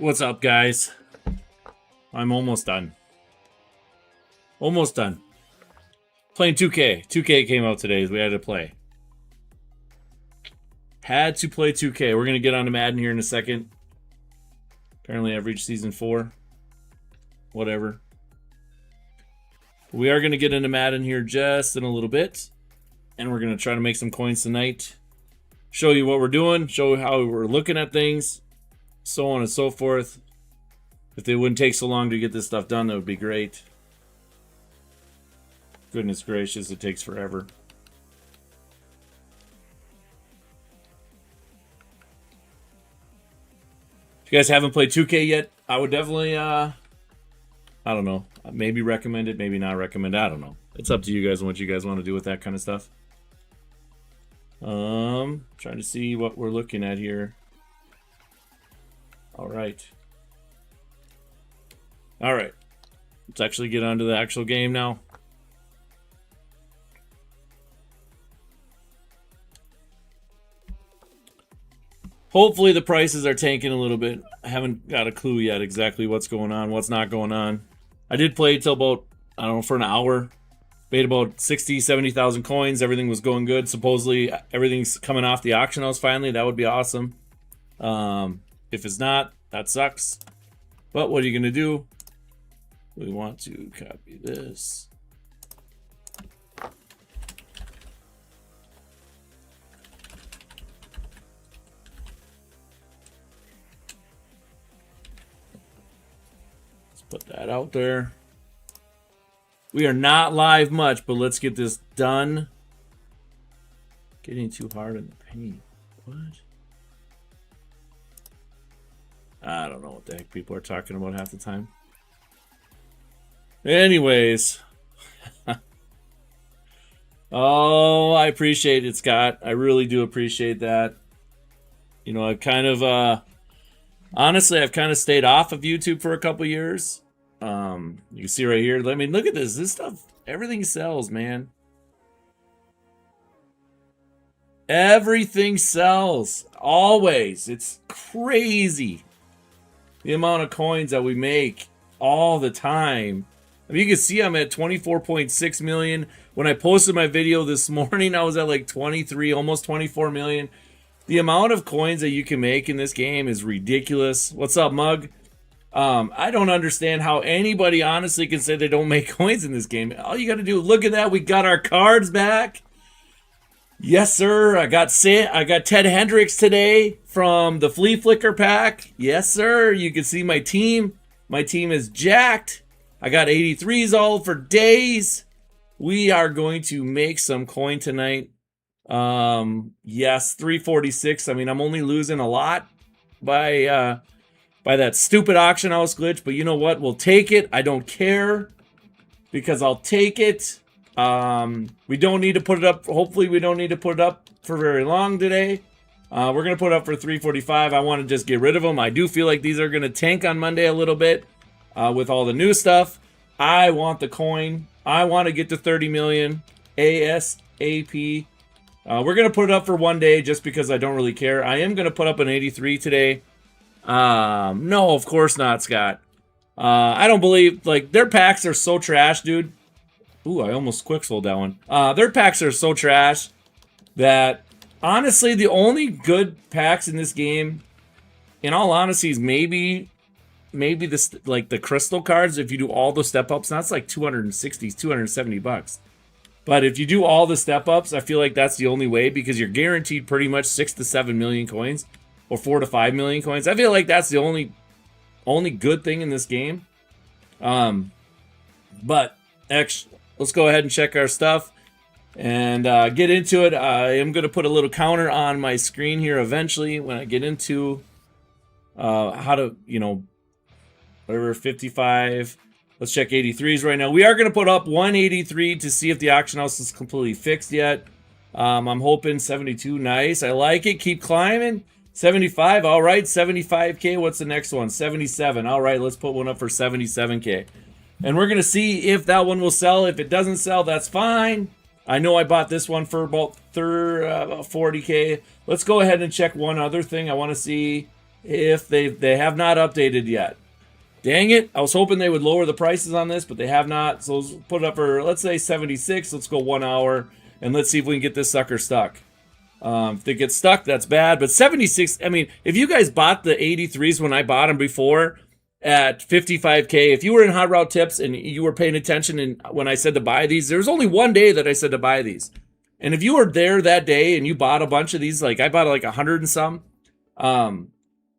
What's up, guys? I'm almost done. Almost done. Playing 2K. 2K came out today. We had to play. Had to play 2K. We're going to get on to Madden here in a second. Apparently I've reached Season 4. Whatever. We are going to get into Madden here just in a little bit. And we're going to try to make some coins tonight. Show you what we're doing. Show you how we're looking at things. So on and so forth. If they wouldn't take so long to get this stuff done, that would be great. Goodness gracious, it takes forever. If you guys haven't played 2K yet, I would definitely, I don't know, maybe recommend it, maybe not recommend it, I don't know. It's up to you guys and what you guys want to do with that kind of stuff. Trying to see what we're looking at here. All right. Let's actually get on to the actual game now. Hopefully the prices are tanking a little bit. I haven't got a clue yet exactly what's going on, what's not going on. I did play till about, I don't know, for an hour. Made about 60, 70,000 coins. Everything was going good. Supposedly everything's coming off the auction house finally. That would be awesome. If it's not, that sucks. But what are you going to do? We want to copy this. Let's put that out there. We are not live much, but let's get this done. Getting too hard in the paint. What? I don't know what the heck people are talking about half the time. Anyways. Oh, I appreciate it, Scott. I really do appreciate that. You know, I've kind of, honestly, I've kind of stayed off of YouTube for a couple years. You can see right here. I mean, look at this. This stuff, everything sells, man. Everything sells. Always. It's crazy. The amount of coins that we make all the time. I mean, you can see I'm at 24.6 million. When I posted my video this morning, I was at like 23, almost 24 million. The amount of coins that you can make in this game is ridiculous. What's up, Mug? I don't understand how anybody honestly can say they don't make coins in this game. All you got to do, look at that. We got our cards back. Yes, sir. I got Ted Hendricks today from the Flea Flicker pack. Yes, sir. You can see my team. My team is jacked. I got 83s all for days. We are going to make some coin tonight. Yes, 346. I mean, I'm only losing a lot by that stupid auction house glitch, but you know what? We'll take it. I don't care because I'll take it. We don't need to put it up. Hopefully we don't need to put it up for very long today. We're going to put it up for 345. I want to just get rid of them. I do feel like these are going to tank on Monday a little bit with all the new stuff. I want the coin. I want to get to 30 million ASAP. We're going to put it up for one day just because I don't really care. I am going to put up an 83 today. No, of course not, Scott. I don't believe, like, their packs are so trash, dude. Ooh, I almost quick sold that one. Their packs are so trash that, honestly, the only good packs in this game, in all honesty, is maybe this, like, the crystal cards. If you do all the step-ups, that's like 260, 270 bucks. But if you do all the step-ups, I feel like that's the only way because you're guaranteed pretty much 6 to 7 million coins. Or 4 to 5 million coins. I feel like that's the only good thing in this game. But let's go ahead and check our stuff and get into it. I am going to put a little counter on my screen here eventually when I get into how to, you know, whatever, 55. Let's check 83s right now. We are going to put up 183 to see if the auction house is completely fixed yet. I'm hoping 72. Nice. I like it. Keep climbing. 75, all right, 75K. What's the next one? 77. All right, let's put one up for 77K. And we're going to see if that one will sell. If it doesn't sell, that's fine. I know I bought this one for about 40K. Let's go ahead and check one other thing. I want to see if they have not updated yet. Dang it. I was hoping they would lower the prices on this, but they have not. So let's put it up for, let's say 76. Let's go 1 hour, and let's see if we can get this sucker stuck. If they get stuck, that's bad. But 76, I mean, if you guys bought the 83s when I bought them before at 55K, if you were in Hot Route Tips and you were paying attention and when I said to buy these, there was only one day that I said to buy these. And if you were there that day and you bought a bunch of these, like I bought like 100 and some, man,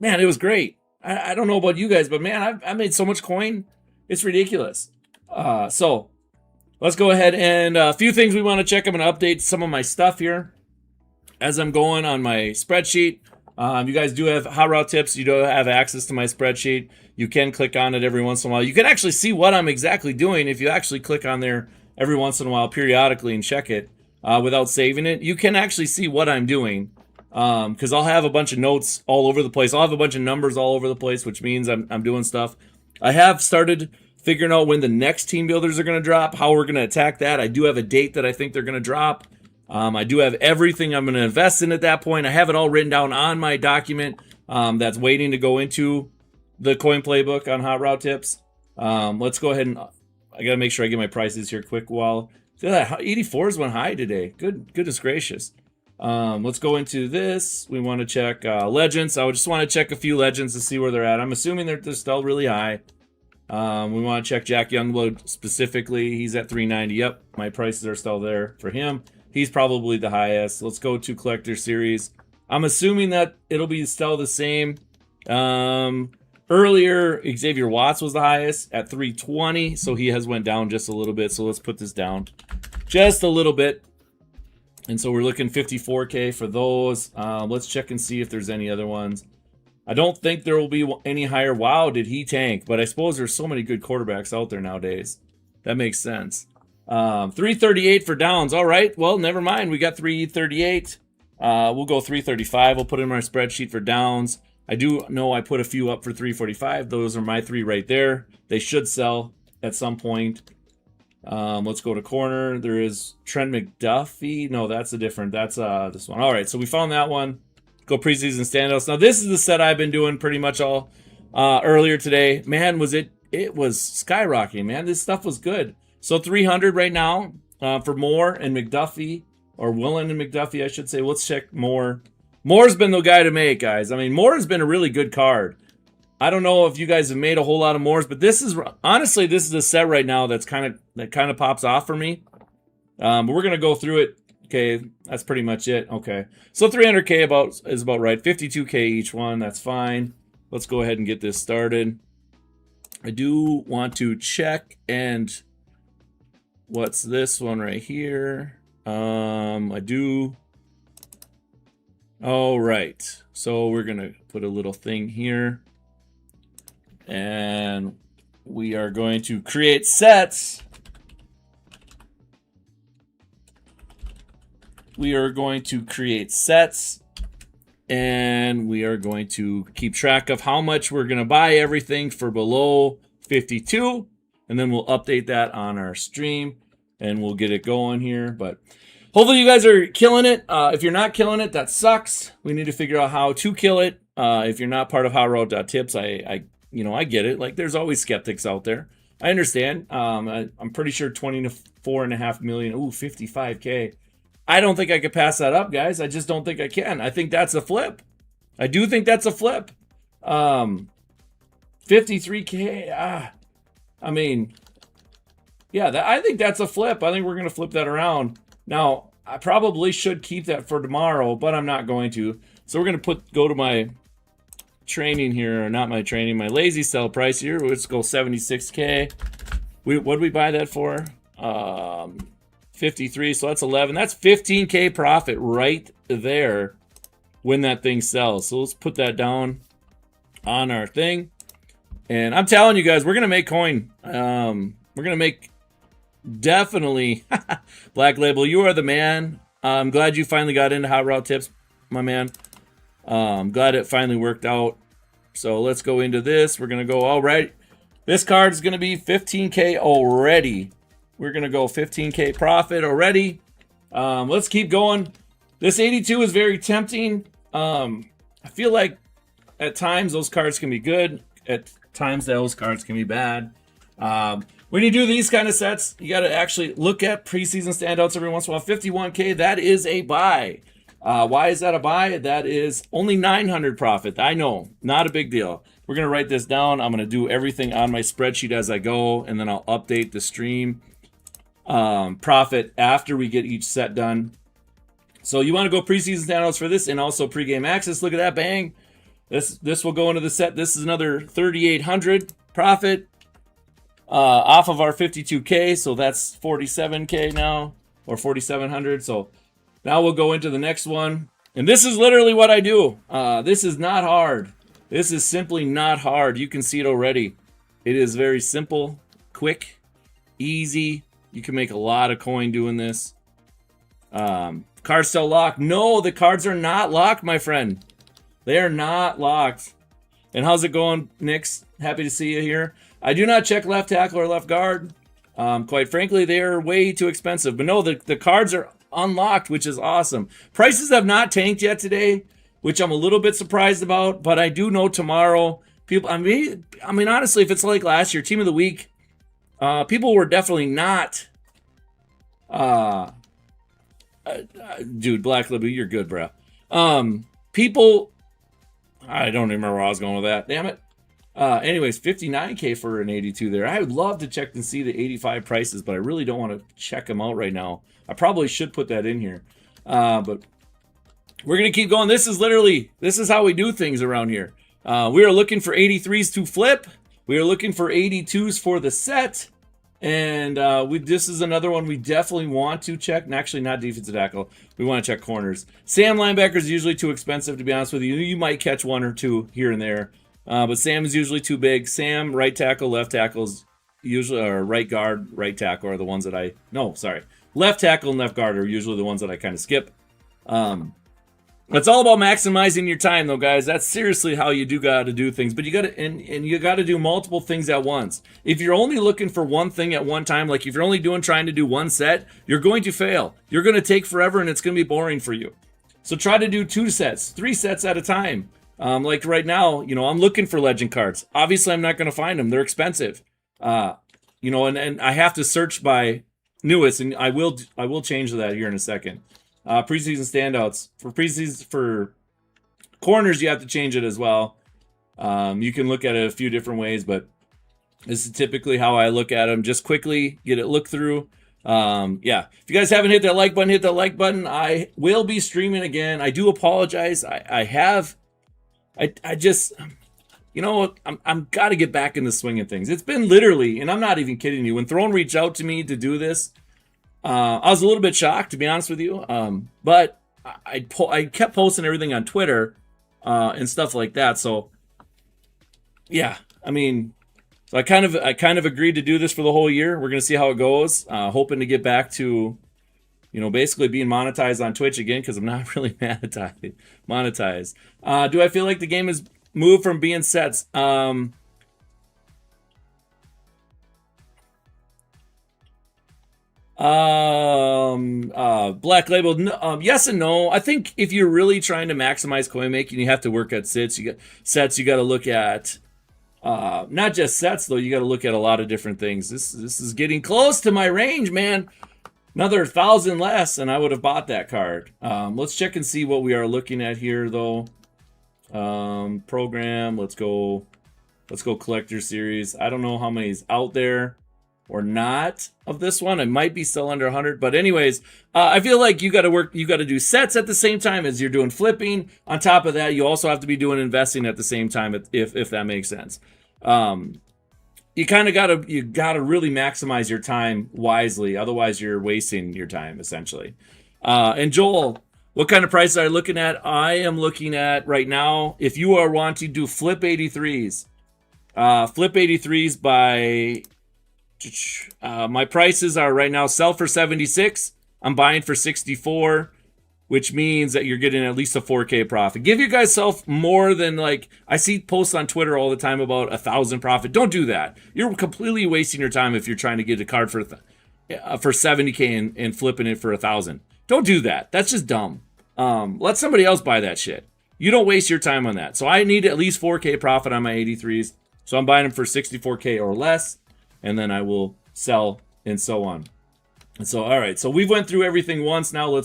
it was great. I don't know about you guys, but man, I made so much coin. It's ridiculous. So let's go ahead and a few things we want to check. I'm going to update some of my stuff here as I'm going on my spreadsheet. You guys do have Hot Route Tips. You do have access to my spreadsheet. You can click on it every once in a while. You can actually see what I'm exactly doing if you actually click on there every once in a while periodically and check it without saving it. You can actually see what I'm doing. Because I'll have a bunch of notes all over the place. I'll have a bunch of numbers all over the place, which means I'm doing stuff. I have started figuring out when the next team builders are going to drop, how we're going to attack that. I do have a date that I think they're going to drop. I do have everything I'm going to invest in at that point. I have it all written down on my document that's waiting to go into the coin playbook on Hot Route Tips. Let's go ahead and I got to make sure I get my prices here quick while 84s went high today. Goodness gracious. Let's go into this. We want to check legends. I just want to check a few legends to see where they're at. I'm assuming they're still really high. We want to check Jack Youngblood specifically. He's at 390. Yep, my prices are still there for him. He's probably the highest. Let's go to Collector Series. I'm assuming that it'll be still the same. Earlier, Xavier Watts was the highest at 320, so he has went down just a little bit. So let's put this down just a little bit. And so we're looking 54K for those. Let's check and see if there's any other ones. I don't think there will be any higher. Wow, did he tank? But I suppose there's so many good quarterbacks out there nowadays. That makes sense. 338 for downs. All right, well, never mind. We got 338. We'll go 335. We'll put in my spreadsheet for downs. I do know I put a few up for 345. Those are my three right there. They should sell at some point. Let's go to corner. There is Trent McDuffie. No, that's this one. All right, so we found that one. Go preseason standouts. Now this is the set I've been doing pretty much all earlier today. Man, was it was skyrocketing, man. This stuff was good. So 300 right now for Moore and McDuffie, or Willen and McDuffie, I should say. Let's check Moore. Moore's been the guy to make, guys. I mean, Moore has been a really good card. I don't know if you guys have made a whole lot of Moores, but this is honestly, this is a set right now that kind of pops off for me. But we're gonna go through it. Okay, that's pretty much it. Okay, so 300K is about right. 52K each one. That's fine. Let's go ahead and get this started. I do want to check and what's this one right here? I do. All right, so we're gonna put a little thing here. And we are going to create sets. We are going to create sets. And we are going to keep track of how much we're going to buy everything for below 52. And then we'll update that on our stream. And we'll get it going here. But hopefully you guys are killing it. If you're not killing it, that sucks. We need to figure out how to kill it. If you're not part of HotRoute.tips, I get it. Like, there's always skeptics out there. I understand. I'm pretty sure 24.5 million. Ooh, 55K. I don't think I could pass that up, guys. I just don't think I can. I think that's a flip. I do think that's a flip. 53K. I mean, yeah, I think that's a flip. I think we're going to flip that around. Now, I probably should keep that for tomorrow, but I'm not going to. So we're going to go to my training here, or not my training, my lazy sell price here. Let's go 76K. What did we buy that for? 53, so that's 11. That's 15K profit right there when that thing sells. So let's put that down on our thing. And I'm telling you guys, we're going to make coin. We're going to make definitely Black Label. You are the man. I'm glad you finally got into Hot Route Tips, my man. I'm glad it finally worked out. So let's go into this. We're going to go, all right. This card is going to be 15K already. We're going to go 15K profit already. Let's keep going. This 82 is very tempting. I feel like at times those cards can be good. At times those cards can be bad. When you do these kind of sets, you got to actually look at preseason standouts every once in a while. 51K, that is a buy. Why is that a buy? That is only 900 profit. I know, not a big deal. We're going to write this down. I'm going to do everything on my spreadsheet as I go, and then I'll update the stream profit after we get each set done. So you want to go preseason standouts for this and also pregame access. Look at that, bang. This will go into the set. This is another 3,800 profit off of our 52K. So that's 47K now, or 4,700. So now we'll go into the next one. And this is literally what I do. This is not hard. This is simply not hard. You can see it already. It is very simple, quick, easy. You can make a lot of coin doing this. Cards still locked. No, the cards are not locked, my friend. They are not locked. And how's it going, Nix? Happy to see you here. I do not check left tackle or left guard. Quite frankly, they are way too expensive. But no, the cards are unlocked, which is awesome. Prices have not tanked yet today, which I'm a little bit surprised about. But I do know tomorrow, people. I mean, honestly, if it's like last year, Team of the Week, people were definitely not. Dude, Black Libby, you're good, bro. People. I don't remember where I was going with that. Damn it. Anyways, 59K for an 82 there. I would love to check and see the 85 prices, but I really don't want to check them out right now. I probably should put that in here. But we're going to keep going. This is how we do things around here. We are looking for 83s to flip. We are looking for 82s for the set. And this is another one we definitely want to check. And actually, not defensive tackle. We want to check corners. Sam linebacker is usually too expensive, to be honest with you. You might catch one or two here and there. But Sam is usually too big. Sam, right tackle, left tackles, usually, or right guard, right tackle are the ones that left tackle and left guard are usually the ones that I kind of skip. It's all about maximizing your time, though, guys. That's seriously how you got to do things. But you got to, and you got to do multiple things at once. If you're only looking for one thing at one time, like if you're only trying to do one set, you're going to fail. You're going to take forever, and it's going to be boring for you. So try to do 2 sets, 3 sets at a time. Like right now, I'm looking for legend cards. Obviously, I'm not going to find them. They're expensive. And I have to search by newest, and I will change that here in a second. Preseason standouts for corners, you have to change it as well. You can look at it a few different ways, but this is typically how I look at them. Just quickly get it looked through. If you guys haven't hit that like button, hit that like button. I will be streaming again. I do apologize. I just, I'm got to get back in the swing of things. It's been literally, and I'm not even kidding you, when Throne reached out to me to do this, I was a little bit shocked, to be honest with you. But I kept posting everything on Twitter and stuff like that. So yeah, so I kind of agreed to do this for the whole year. We're gonna see how it goes. Hoping to get back to, basically being monetized on Twitch again, because I'm not really monetized. Do I feel like the game has moved from being sets? Black Label, yes and no. I think if you're really trying to maximize coin making, you have to work at sets. You got to look at not just sets though. You got to look at a lot of different things. This is getting close to my range, man. Another 1,000 less, and I would have bought that card. Let's check and see what we are looking at here, though. Program. Let's go collector series. I don't know how many is out there or not of this one. It might be still under 100, but anyways, I feel like you got to do sets at the same time as you're doing flipping. On top of that, you also have to be doing investing at the same time, if that makes sense. You kind of gotta really maximize your time wisely. Otherwise, you're wasting your time, essentially. And Joel, what kind of prices are you looking at? I am looking at right now, if you are wanting to do flip 83s, by my prices are right now sell for 76. I'm buying for 64, which means that you're getting at least a 4K profit. Give you guys self more than, like, I see posts on Twitter all the time about 1,000 profit. Don't do that. You're completely wasting your time if you're trying to get a card for 70K and flipping it for 1,000. Don't do that. That's just dumb. Let somebody else buy that shit. You don't waste your time on that. So I need at least 4K profit on my 83s. So I'm buying them for 64K or less, and then I will sell and so on. And so, all right. So we've went through everything once. Now we're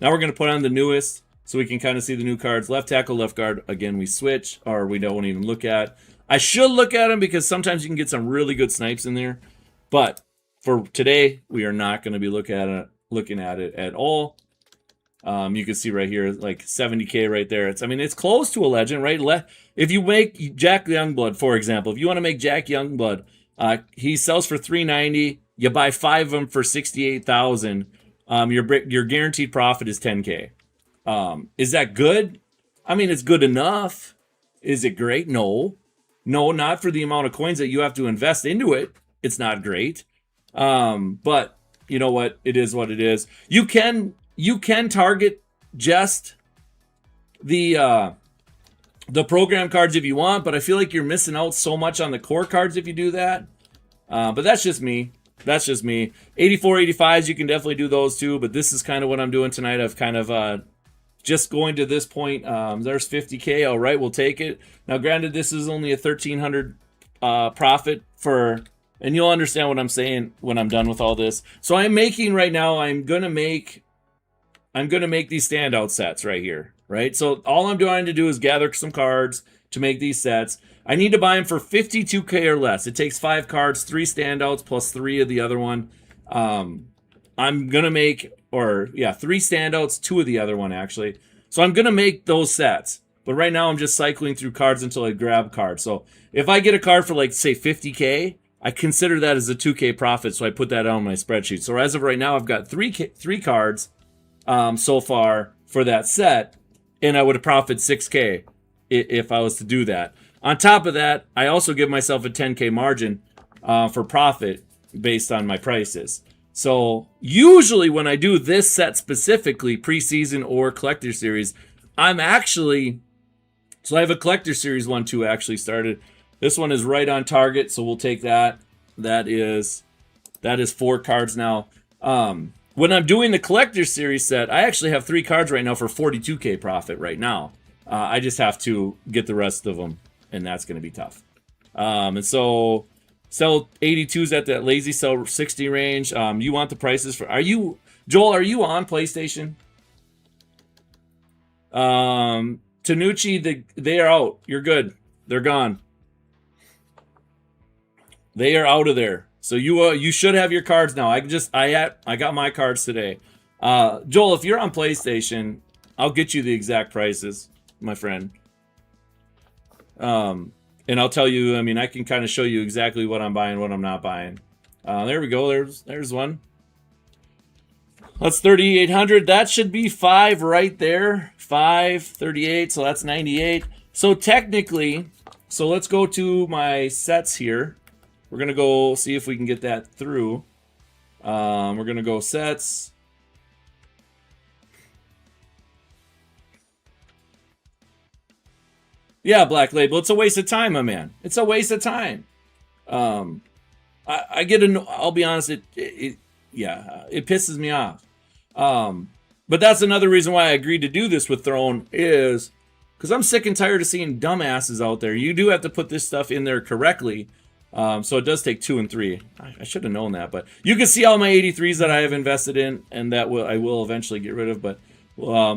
going to put on the newest so we can kind of see the new cards. Left tackle, left guard. Again, we switch, or we don't even look at. I should look at them because sometimes you can get some really good snipes in there. But for today, we are not going to be looking at it at all. You can see right here, like 70K right there. It's close to a legend, right? If you make Jack Youngblood, for example, if you want to make Jack Youngblood, he sells for $390. You buy 5 of them for $68,000. Your guaranteed profit is 10K. Is that good? It's good enough. Is it great? No, not for the amount of coins that you have to invest into it. It's not great. But you know what? It is what it is. You can target just the program cards if you want, but I feel like you're missing out so much on the core cards if you do that. But that's just me. 84, 85s, you can definitely do those too, but this is kind of what I'm doing tonight. I've kind of just going to this point. There's 50K. All right, we'll take it. Now, granted, this is only a 1,300 profit for, and you'll understand what I'm saying when I'm done with all this. So I'm making right now, I'm gonna make these standout sets right here, right? So all I'm trying to do is gather some cards to make these sets. I need to buy them for 52K or less. It takes 5 cards, 3 standouts plus 3 of the other one. I'm gonna make, 3 standouts, 2 of the other one actually. So I'm gonna make those sets. But right now I'm just cycling through cards until I grab cards. So if I get a card for like say 50K, I consider that as a 2K profit. So I put that on my spreadsheet. So as of right now, I've got 3 cards so far for that set, and I would have profited 6K if I was to do that. On top of that, I also give myself a 10K margin for profit based on my prices. So usually when I do this set specifically, preseason or collector series, so I have a collector series 1-2 actually started. This one is right on target, so we'll take that. That is 4 cards now. When I'm doing the collector series set, I actually have 3 cards right now for 42K profit right now. I just have to get the rest of them, and that's going to be tough. And so sell 82s at that lazy sell 60 range. You want the prices for? Joel? Are you on PlayStation? Tanucci, they are out. You're good. They're gone. They are out of there. So you should have your cards now. I got my cards today. Joel, if you're on PlayStation, I'll get you the exact prices, my friend. And I'll tell you, I can kind of show you exactly what I'm buying, what I'm not buying. There we go. There's one. That's 3,800. That should be 5 right there. 538. So that's 98. So technically, let's go to my sets here. We're going to go see if we can get that through. We're going to go sets. Yeah, Black Label. It's a waste of time, my man. It's a waste of time. I get I'll be honest, it pisses me off. But that's another reason why I agreed to do this with Throne is because I'm sick and tired of seeing dumbasses out there. You do have to put this stuff in there correctly. So it does take 2 and 3. I should have known that, but you can see all my 83s that I have invested in, and that I will eventually get rid of. But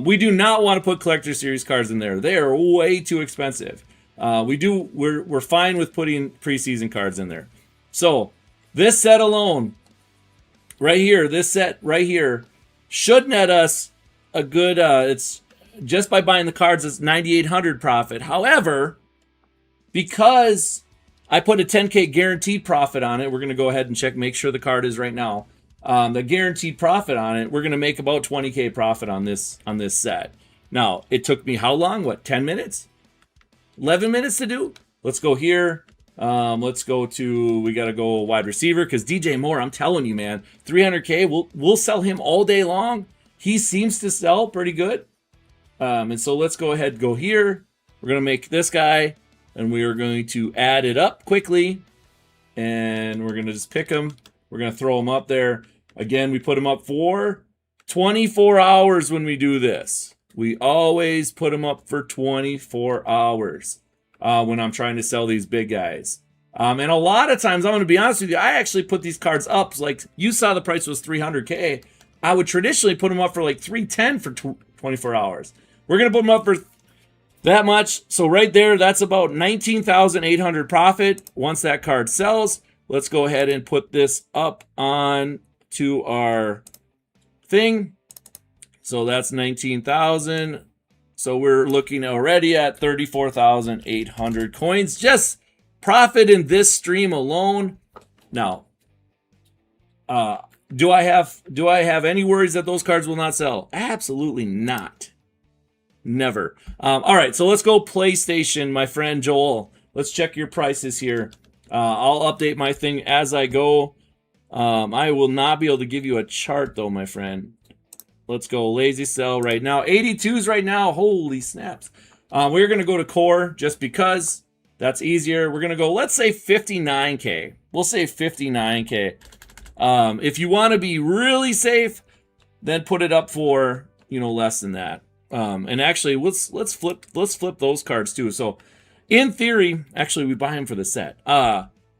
we do not want to put collector series cards in there. They are way too expensive. We're fine with putting preseason cards in there. So this set alone, right here, this set right here, should net us a good. It's just by buying the cards, it's 9,800 profit. However, because I put a 10K guaranteed profit on it. We're going to go ahead and make sure the card is right now. The guaranteed profit on it, we're going to make about 20K profit on this set. Now, it took me how long? 10 minutes? 11 minutes to do? Let's go here. Let's go to, we got to go wide receiver because DJ Moore, I'm telling you, man, 300K, we'll sell him all day long. He seems to sell pretty good. And so let's go ahead and go here. We're going to make this guy. And we are going to add it up quickly. And we're going to just pick them. We're going to throw them up there. Again, we put them up for 24 hours when we do this. We always put them up for 24 hours when I'm trying to sell these big guys. And a lot of times, I'm going to be honest with you, I actually put these cards up. Like you saw the price was 300K. I would traditionally put them up for like 310 for 24 hours. We're going to put them up for that much. So right there, that's about 19,800 profit once that card sells. Let's go ahead and put this up on to our thing. So that's 19,000. So we're looking already at 34,800 coins. Just profit in this stream alone. Now, do I have any worries that those cards will not sell? Absolutely not. Never. All right, so let's go PlayStation, my friend Joel. Let's check your prices here. I'll update my thing as I go. I will not be able to give you a chart though, my friend. Let's go lazy sell right now. 82s right now. Holy snaps. We're going to go to core just because that's easier. We're going to go, let's say 59K. We'll say 59K. If you want to be really safe, then put it up for, less than that. And actually, let's flip those cards too. So in theory, actually we buy them for the set.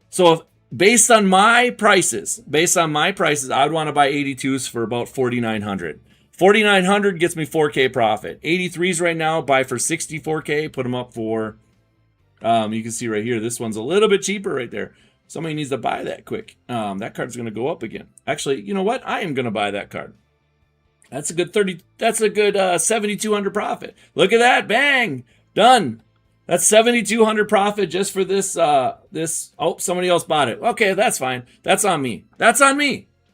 So based on my prices, I would want to buy 82s for about 4,900. 4,900 gets me 4K profit. 83s right now, buy for 64K, put them up for, you can see right here, this one's a little bit cheaper right there. Somebody needs to buy that quick. That card's going to go up again. Actually, you know what? I am going to buy that card. That's a good 7,200 profit. Look at that. Bang. Done. That's 7,200 profit just for this, oh, somebody else bought it. Okay, that's fine. That's on me.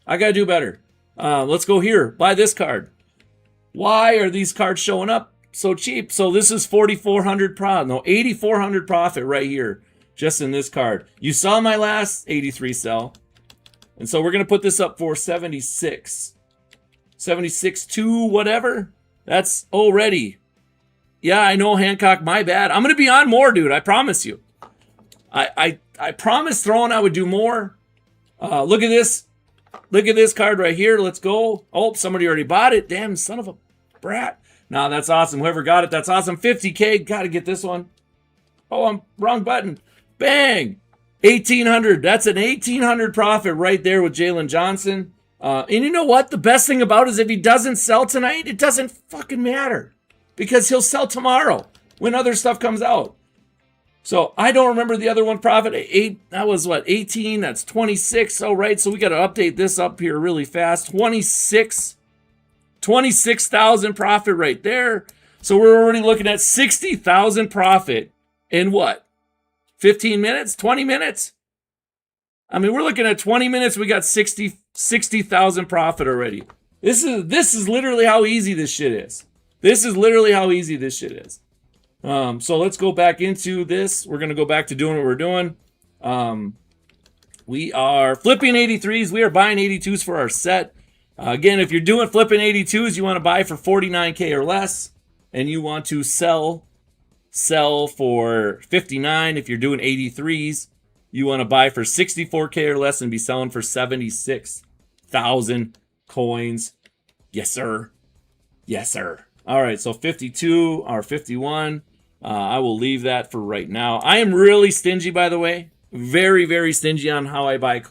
I got to do better. Let's go here. Buy this card. Why are these cards showing up so cheap? So this is 4,400 profit. No, 8,400 profit right here. Just in this card. You saw my last 83 sell. And so we're going to put this up for 76. 76 to whatever. That's already. Yeah, I know, Hancock. My bad. I'm going to be on more, dude. I promise you. I promised Throne I would do more. Look at this. Look at this card right here. Let's go. Oh, somebody already bought it. Damn, son of a brat. Nah, that's awesome. Whoever got it, that's awesome. 50K. Got to get this one. Oh, I'm wrong button. Bang. 1,800. That's an 1,800 profit right there with Jalen Johnson. And you know what? The best thing about it is if he doesn't sell tonight, it doesn't fucking matter. Because he'll sell tomorrow when other stuff comes out. So I don't remember the other one profit. That was what, 18? That's 26. All right, so we got to update this up here really fast. 26,000 profit right there. So we're already looking at 60,000 profit in what? 15 minutes? 20 minutes? I mean, we're looking at 20 minutes. We got 60,000 profit already. This is literally how easy this shit is. So let's go back into this. We're going to go back to doing what we're doing. We are flipping 83s. We are buying 82s for our set. Again, if you're doing flipping 82s, you want to buy for 49K or less. And you want to sell for 59. If you're doing 83s, you want to buy for 64K or less and be selling for 76,000 coins. Yes, sir. Yes, sir. All right, so 52 or 51. I will leave that for right now. I am really stingy, by the way. Very, very stingy on how I buy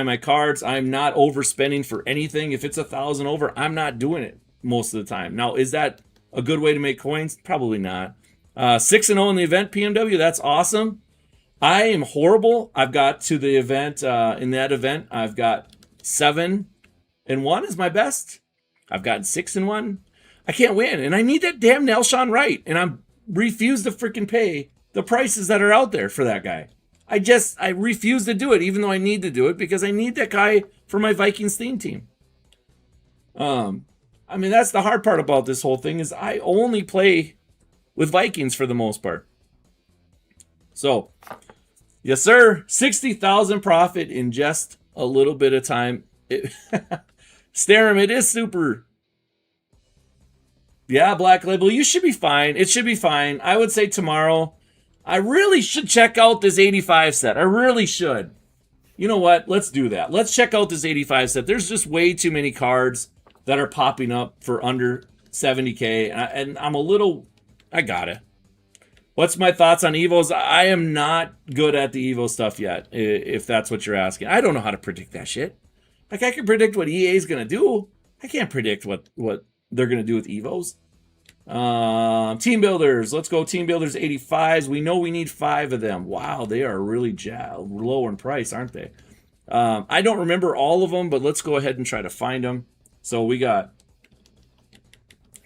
my cards. I'm not overspending for anything. If it's 1,000 over, I'm not doing it most of the time. Now, is that a good way to make coins? Probably not. 6-0 in the event, PMW. That's awesome. I am horrible. I've got to the event. In that event, I've got 7-1 is my best. I've gotten 6-1. I can't win, and I need that damn Nelshawn Wright, and I refuse to freaking pay the prices that are out there for that guy. I refuse to do it, even though I need to do it, because I need that guy for my Vikings theme team. I mean, that's the hard part about this whole thing, is I only play with Vikings for the most part. So, yes, sir, 60,000 profit in just a little bit of time. Starum, it is super. Yeah, Black Label, you should be fine. It should be fine. I would say tomorrow, I really should check out this 85 set. I really should. You know what? Let's do that. Let's check out this 85 set. There's just way too many cards that are popping up for under 70K, and I'm a little. I got it. What's my thoughts on Evos? I am not good at the Evo stuff yet, if that's what you're asking. I don't know how to predict that shit. Like, I can predict what EA is going to do. I can't predict what they're going to do with Evos. Team Builders. Let's go Team Builders 85s. We know we need 5 of them. Wow, they are really low in price, aren't they? I don't remember all of them, but let's go ahead and try to find them. So we got...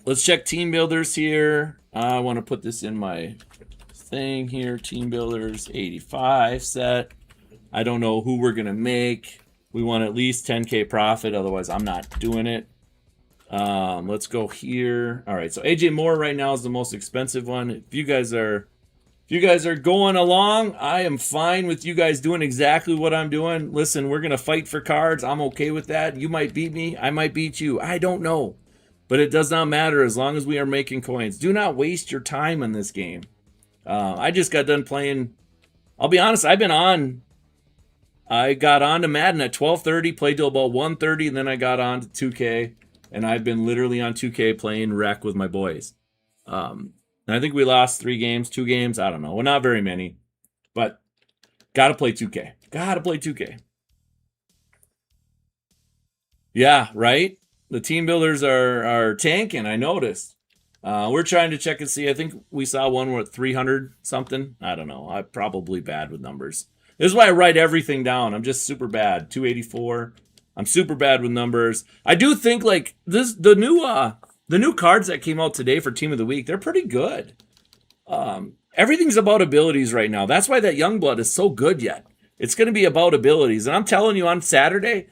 Let's check Team Builders here. I want to put this in my thing here. Team Builders 85 set. I don't know who we're going to make. We want at least 10K profit. Otherwise, I'm not doing it. Let's go here. All right. So AJ Moore right now is the most expensive one. If you guys are going along, I am fine with you guys doing exactly what I'm doing. Listen, we're going to fight for cards. I'm okay with that. You might beat me. I might beat you. I don't know. But it does not matter as long as we are making coins. Do not waste your time in this game. I just got done playing. I'll be honest, I got on to Madden at 12:30, played till about 1:30, and then I got on to 2K. And I've been literally on 2K playing Rec with my boys. And I think we lost 2 games. I don't know. Well, not very many. But got to play 2K. Got to play 2K. Yeah, right? The team builders are tanking, I noticed. We're trying to check and see. I think we saw one with 300 something. I don't know. I'm probably bad with numbers. This is why I write everything down. I'm just super bad. 284. I'm super bad with numbers. I do think like this the new cards that came out today for Team of the Week, they're pretty good. Everything's about abilities right now. That's why that Youngblood is so good yet. It's going to be about abilities. And I'm telling you, on Saturday,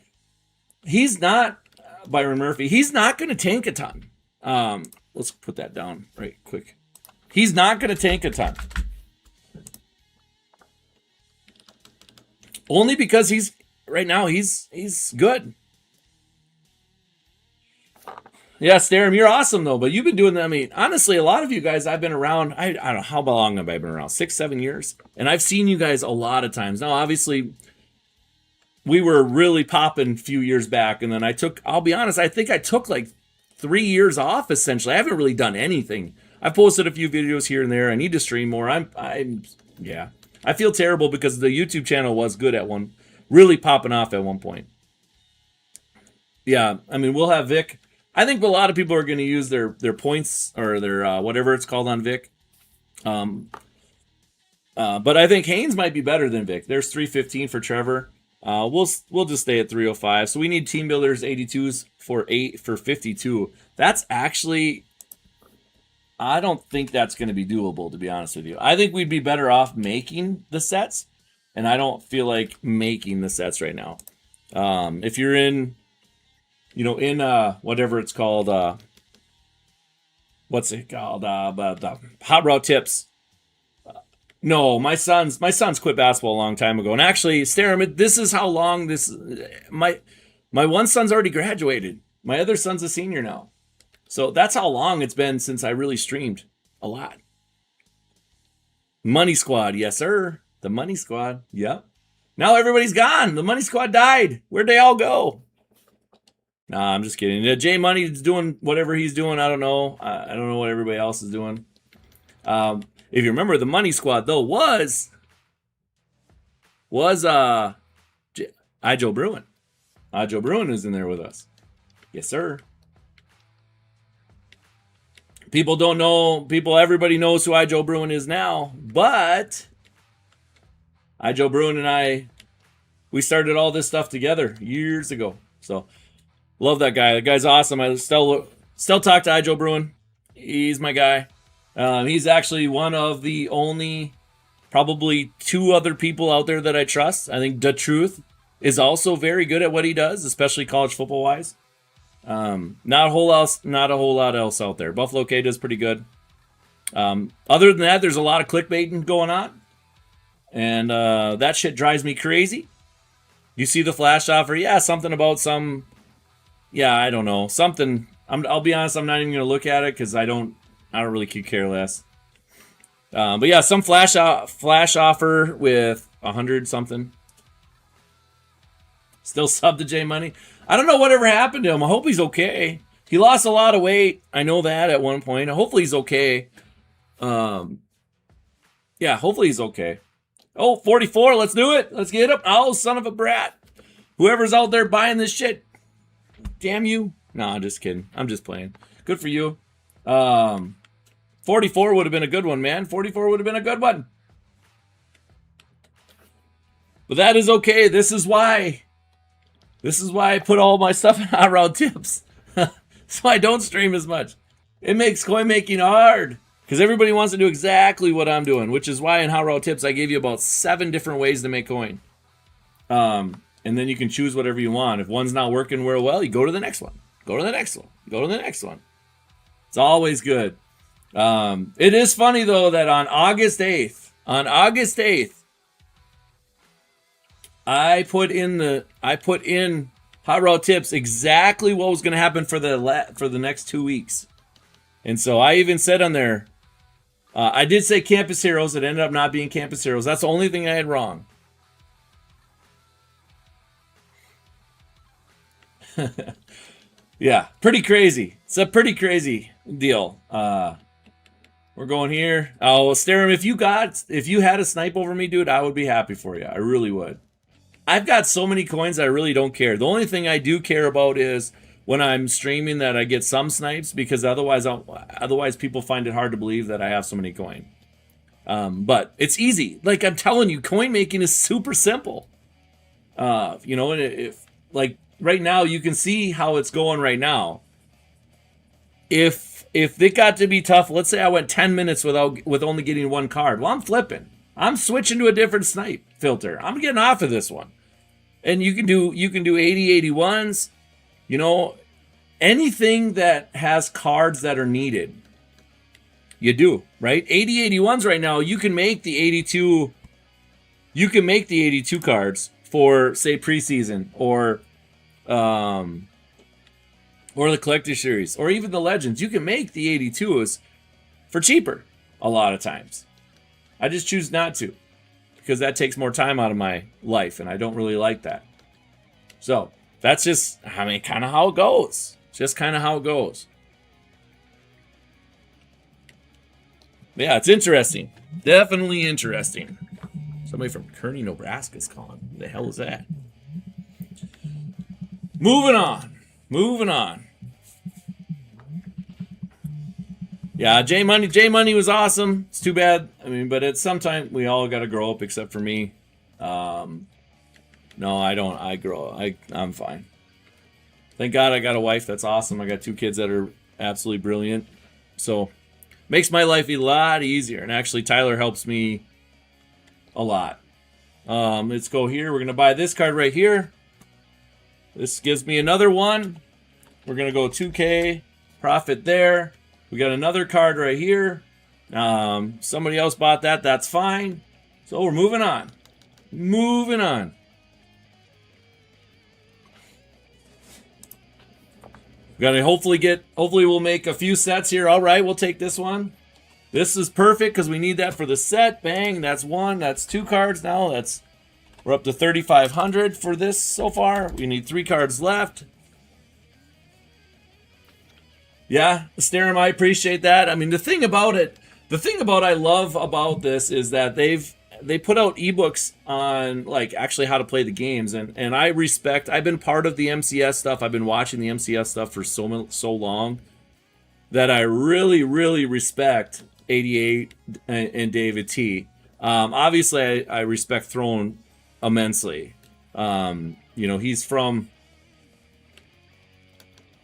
he's not Byron Murphy. He's not going to tank a ton. Let's put that down right quick. He's not going to tank a ton. Only because right now he's good. Yeah, Starum, you're awesome though. But you've been doing that. I mean, honestly, a lot of you guys I've been around. I don't know how long have I been around? 6-7 years, and I've seen you guys a lot of times. Now, obviously, we were really popping a few years back, and then I'll be honest, I think I took like 3 years off. Essentially, I haven't really done anything. I've posted a few videos here and there. I need to stream more. Yeah. I feel terrible because the YouTube channel was good at really popping off at one point. Yeah, I mean, we'll have Vic. I think a lot of people are going to use their points or their whatever it's called on Vic. But I think Haynes might be better than Vic. There's 315 for Trevor. We'll just stay at 305. So we need Team Builders 82s for 52. That's actually, I don't think that's going to be doable, to be honest with you. I think we'd be better off making the sets, and I don't feel like making the sets right now. If you're in whatever it's called, what's it called? The Hot Route Tips. No, my son's quit basketball a long time ago. And actually, Starum, this is how long my one son's already graduated. My other son's a senior now. So that's how long it's been since I really streamed a lot. Money Squad, yes, sir. The Money Squad, yep. Now everybody's gone. The Money Squad died. Where'd they all go? Nah, I'm just kidding. Jay Money's doing whatever he's doing. I don't know. I don't know what everybody else is doing. If you remember, the Money Squad, though, was Joe Bruin. Joe Bruin is in there with us. Yes, sir. People don't know. Everybody knows who Joe Bruin is now. But Joe Bruin and we started all this stuff together years ago. So, love that guy. The guy's awesome. I still talk to Joe Bruin. He's my guy. He's actually one of the only, probably 2 other people out there that I trust. I think The Truth is also very good at what he does, especially college football wise. Not a whole lot else out there. Buffalo K does pretty good. Other than that, there's a lot of clickbaiting going on, and that shit drives me crazy. You see the flash offer, something about I don't know, something. I'll be honest, I'm not even gonna look at it because I don't really care less. But yeah, some flash offer with 100 something. Still sub to J Money. I don't know whatever happened to him. I hope he's okay. He lost a lot of weight. I know that at one point. Hopefully he's okay. Yeah, hopefully he's okay. Oh, 44. Let's do it. Let's get up. Oh, son of a brat. Whoever's out there buying this shit. Damn you. No, I'm just kidding. I'm just playing. Good for you. 44 would have been a good one, man. 44 would have been a good one. But that is okay. This is why I put all my stuff in Hot Route Tips. So I don't stream as much. It makes coin making hard. Because everybody wants to do exactly what I'm doing. Which is why in Hot Route Tips I gave you about 7 different ways to make coin. And then you can choose whatever you want. If one's not working real well, you go to the next one. Go to the next one. Go to the next one. It's always good. It is funny though that on August 8th, I put in Hot Route Tips exactly what was going to happen for the next 2 weeks. And so I even said on there, I did say Campus Heroes. It ended up not being Campus Heroes. That's the only thing I had wrong. Yeah, pretty crazy. It's a pretty crazy deal. We're going here. Oh, Starum, if you had a snipe over me, dude, I would be happy for you. I really would. I've got so many coins I really don't care. The only thing I do care about is when I'm streaming that I get some snipes, because otherwise people find it hard to believe that I have so many coin. But it's easy. Like I'm telling you, coin making is super simple. You know, if like right now you can see how it's going right now. If it got to be tough, let's say I went 10 minutes with only getting one card. Well, I'm flipping. I'm switching to a different snipe filter. I'm getting off of this one. And you can do 80 81s. You know, anything that has cards that are needed. You do, right? 80 81s right now, you can make the 82 cards for say preseason or the collector series, or even the legends. You can make the 82s for cheaper a lot of times. I just choose not to because that takes more time out of my life, and I don't really like that. So that's just, kind of how it goes. Just kind of how it goes. Yeah, it's interesting. Definitely interesting. Somebody from Kearney, Nebraska is calling. Who the hell is that? Moving on. Yeah, J Money was awesome. It's too bad. But at some time we all got to grow up, except for me. No, I don't. I grow up. I'm fine. Thank God I got a wife that's awesome. I got 2 kids that are absolutely brilliant. So makes my life a lot easier. And actually, Tyler helps me a lot. Let's go here. We're gonna buy this card right here. This gives me another one. We're going to go 2K. Profit there. We got another card right here. Somebody else bought that. That's fine. So we're moving on. We're going to hopefully we'll make a few sets here. All right, we'll take this one. This is perfect because we need that for the set. Bang, that's 1. That's 2 cards now. We're up to 3,500 for this so far. We need 3 cards left. Yeah, Starum, I appreciate that. The thing about I love about this is that they put out ebooks on like actually how to play the games, and I've been part of the MCS stuff. I've been watching the MCS stuff for so long that I really, really respect 88 and David T. Obviously, I respect Throne immensely. He's from.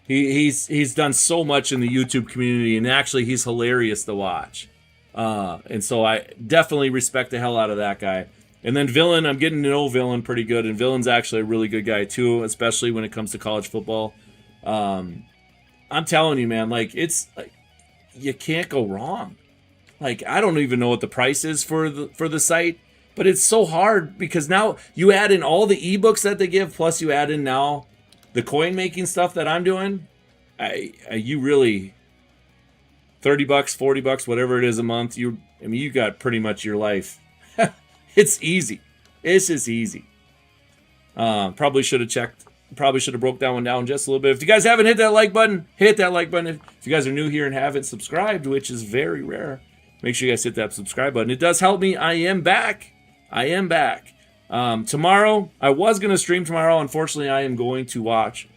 He's done so much in the YouTube community, and actually he's hilarious to watch. And so I definitely respect the hell out of that guy. And then Villain, I'm getting to know Villain pretty good, and Villain's actually a really good guy too, especially when it comes to college football. I'm telling you, man, it's you can't go wrong. I don't even know what the price is for the site, but it's so hard because now you add in all the ebooks that they give, plus you add in now the coin making stuff that I'm doing. You really $30, $40, whatever it is a month. You got pretty much your life. It's easy. It's just easy. Probably should have checked Probably should have broke that one down just a little bit. If you guys haven't hit that like button, hit that like button. If you guys are new here and haven't subscribed, which is very rare, make sure you guys hit that subscribe button. It does help me. I am back. Tomorrow, I was going to stream tomorrow. Unfortunately, I am going to watch.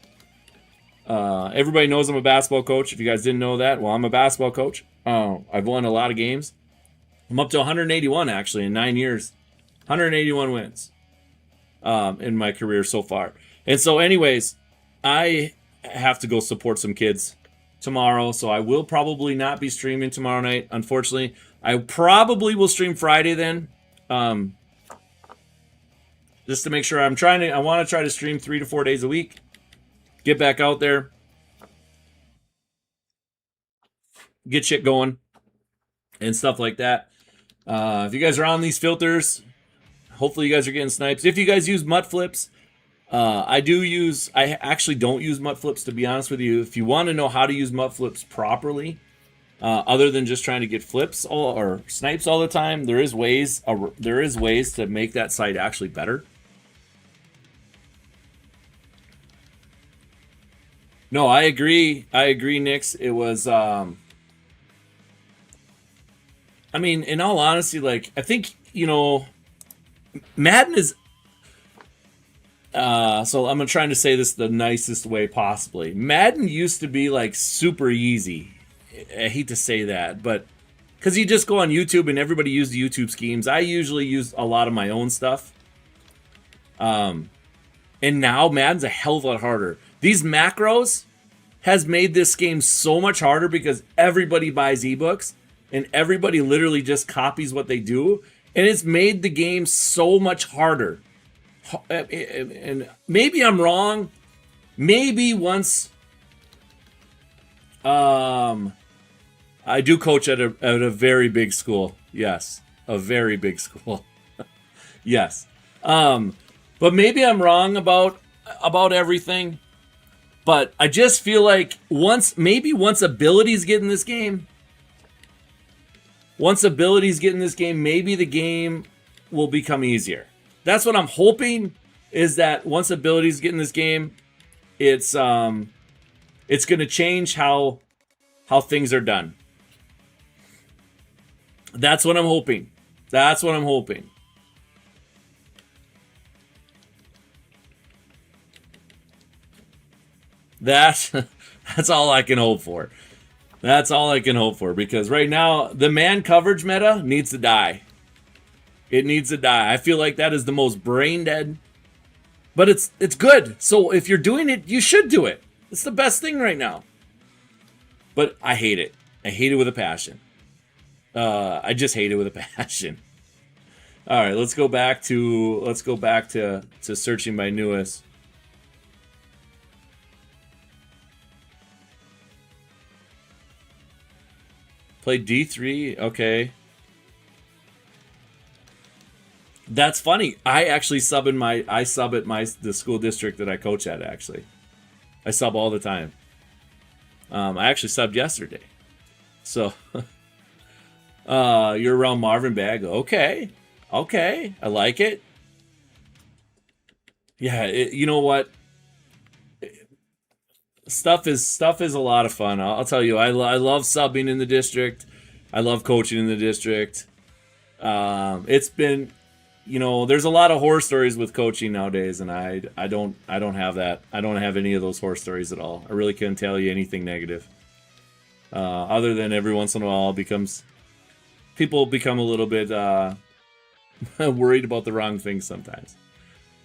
Everybody knows I'm a basketball coach. If you guys didn't know that, well, I'm a basketball coach. I've won a lot of games. I'm up to 181, actually, in 9 years. 181 wins in my career so far. And so, anyways, I have to go support some kids tomorrow, so I will probably not be streaming tomorrow night, unfortunately. I probably will stream Friday then, just to make sure. I want to try to stream 3 to 4 days a week, get back out there, get shit going, and stuff like that. If you guys are on these filters, hopefully you guys are getting snipes. If you guys use mutt flips, I actually don't use mutt flips, to be honest with you. If you want to know how to use mutt flips properly, other than just trying to get flips or snipes all the time, there is ways to make that site actually better. No, I agree, Nix. It was, I mean, in all honesty, like, I think, Madden is, so I'm trying to say this the nicest way possibly. Madden used to be, like, super easy. I hate to say that, but because you just go on YouTube and everybody used the YouTube schemes. I usually use a lot of my own stuff. And now Madden's a hell of a lot harder. These macros has made this game so much harder because everybody buys ebooks and everybody literally just copies what they do. And it's made the game so much harder. And maybe I'm wrong. Maybe once I do coach at a very big school. Yes, a very big school. Yes. But maybe I'm wrong about everything. But I just feel like once abilities get in this game, maybe the game will become easier. That's what I'm hoping, is that once abilities get in this game, it's going to change how things are done. That's what I'm hoping. That's all I can hope for. Because right now, the man coverage meta needs to die. It needs to die. I feel like that is the most brain dead. But it's good. So if you're doing it, you should do it. It's the best thing right now. But I hate it. I hate it with a passion. I just hate it with a passion. All right, let's go back to searching by newest. Play D3, okay. That's funny. I actually sub at the school district that I coach at, actually. I sub all the time. I actually subbed yesterday. So you're around Marvin Bag. Okay. I like it. Yeah, you know what? Stuff is a lot of fun. I'll tell you, I love subbing in the district. I love coaching in the district. It's been, there's a lot of horror stories with coaching nowadays, and I don't have that. I don't have any of those horror stories at all. I really couldn't tell you anything negative. Other than every once in a while, people become a little bit worried about the wrong things sometimes.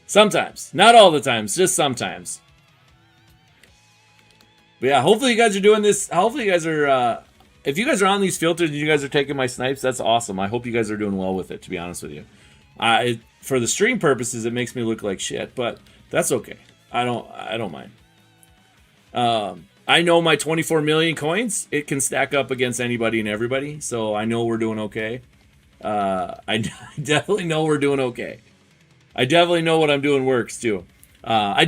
Sometimes, not all the times, just sometimes. But yeah, hopefully you guys are doing this. Hopefully you guys are, if you guys are on these filters and you guys are taking my snipes, that's awesome. I hope you guys are doing well with it, to be honest with you. For the stream purposes, it makes me look like shit, but that's okay. I don't mind. I know my 24 million coins, it can stack up against anybody and everybody, so I know we're doing okay. I definitely know we're doing okay. I definitely know what I'm doing works, too. I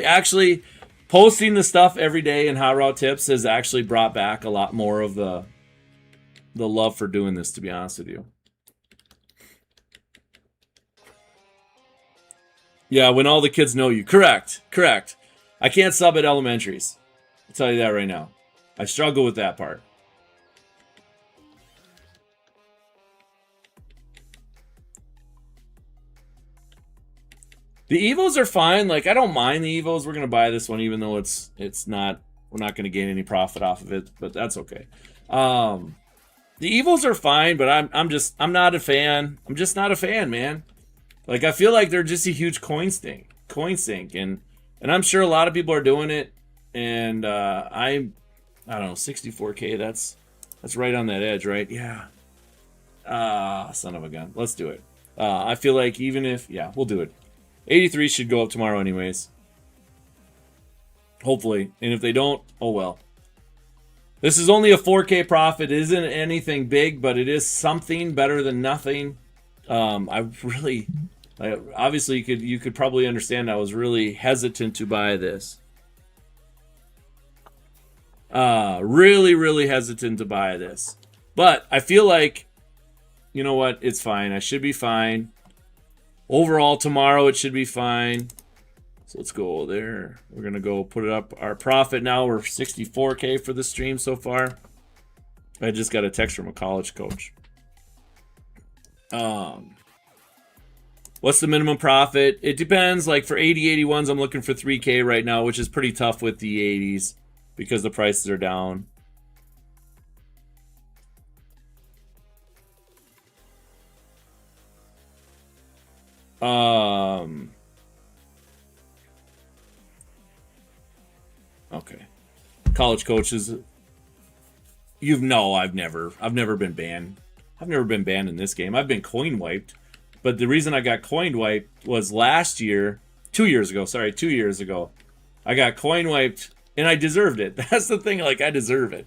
actually, posting the stuff every day in Hot Route Tips has actually brought back a lot more of the love for doing this, to be honest with you. Yeah, when all the kids know you. Correct. Correct. I can't sub at elementaries. I'll tell you that right now. I struggle with that part. The Evos are fine. Like, I don't mind the Evos. We're gonna buy this one, even though it's not. We're not gonna gain any profit off of it, but that's okay. The Evos are fine, but I'm not a fan. I'm just not a fan, man. Like, I feel like they're just a huge coin sink, and I'm sure a lot of people are doing it. And I don't know, 64K. That's right on that edge, right? Yeah. Son of a gun. Let's do it. I feel like even if we'll do it. 83 should go up tomorrow anyways. Hopefully. And if they don't, oh well. This is only a 4K profit. It isn't anything big, but it is something better than nothing. Obviously you could probably understand I was really hesitant to buy this. Really hesitant to buy this. But I feel like, you know what? It's fine. I should be fine. Overall, tomorrow it should be fine. So let's go there. We're going to go put it up. Our profit now, we're 64K for the stream so far. I just got a text from a college coach. What's the minimum profit? It depends. Like for 80, 81s, I'm looking for 3K right now, which is pretty tough with the 80s because the prices are down. Okay. College coaches. I've never been banned. I've never been banned in this game. I've been coin wiped. But the reason I got coin wiped was last year, 2 years ago. I got coin wiped and I deserved it. That's the thing, like I deserve it.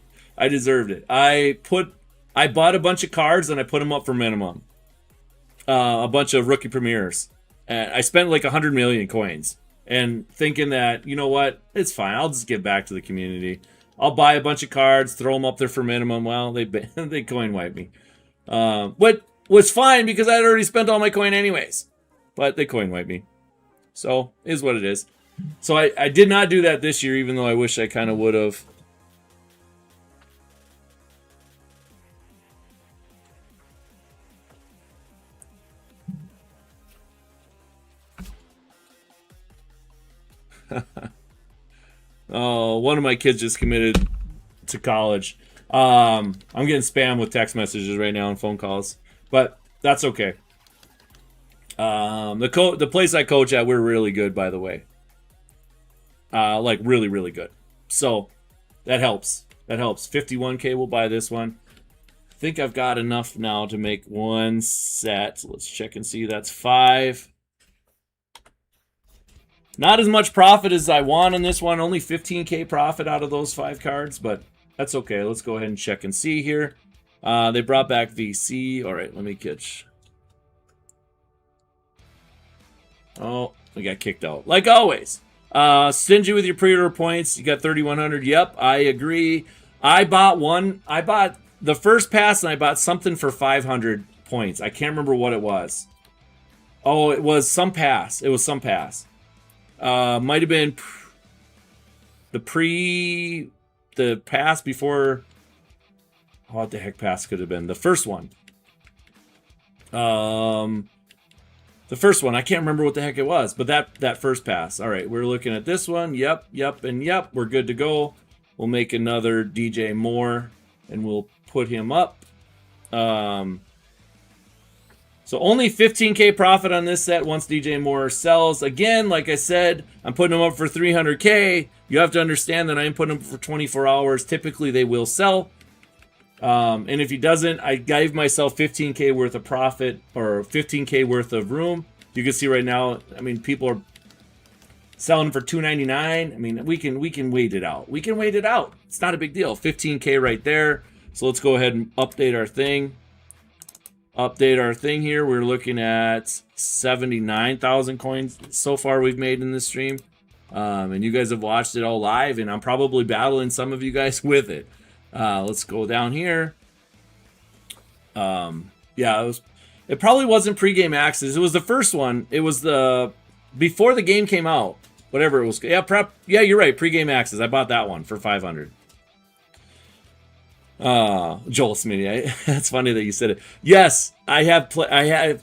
I bought a bunch of cards and I put them up for minimum. A bunch of rookie premieres. And I spent like 100 million coins. And thinking that, you know what, it's fine. I'll just give back to the community. I'll buy a bunch of cards, throw them up there for minimum. Well, they coin wipe me. What was fine because I had already spent all my coin anyways. But they coin wipe me. So, is what it is. So I did not do that this year, even though I wish I kind of would have. Oh, one of my kids just committed to college. I'm getting spammed with text messages right now and phone calls, but that's okay. The place I coach at, we're really good, by the way. Like really good. So that helps. 51K. We'll buy this one. I think I've got enough now to make one set. Let's check and see. That's 5. Not as much profit as I want on this one. Only 15K profit out of those 5 cards, but that's okay. Let's go ahead and check and see here. They brought back VC. All right, let me catch. Oh, we got kicked out. Like always. Stingy with your pre-order points. You got 3,100. Yep, I agree. I bought the first pass and I bought something for 500 points. I can't remember what it was. Oh, it was some pass. Might have been the pass before. What the heck pass could have been? The first one. The first one. I can't remember what the heck it was, but that first pass. All right, we're looking at this one. Yep, and yep. We're good to go. We'll make another DJ Moore, and we'll put him up. So only 15K profit on this set once DJ Moore sells. Again, like I said, I'm putting them up for 300K. You have to understand that I'm putting them for 24 hours. Typically, they will sell. And if he doesn't, I gave myself 15K worth of profit or 15K worth of room. You can see right now, I mean, people are selling for $299. I mean, we can wait it out. It's not a big deal. 15K right there. So let's go ahead and update our thing. Here. We're looking at 79,000 coins so far we've made in this stream. And you guys have watched it all live, and I'm probably battling some of you guys with it. Let's go down here. It probably wasn't pregame access. It was the first one. It was the before the game came out, whatever it was. Yeah, prep. Yeah, you're right. Pre-game access. I bought that one for 500. Joel Smitty. That's funny that you said it. Yes, I have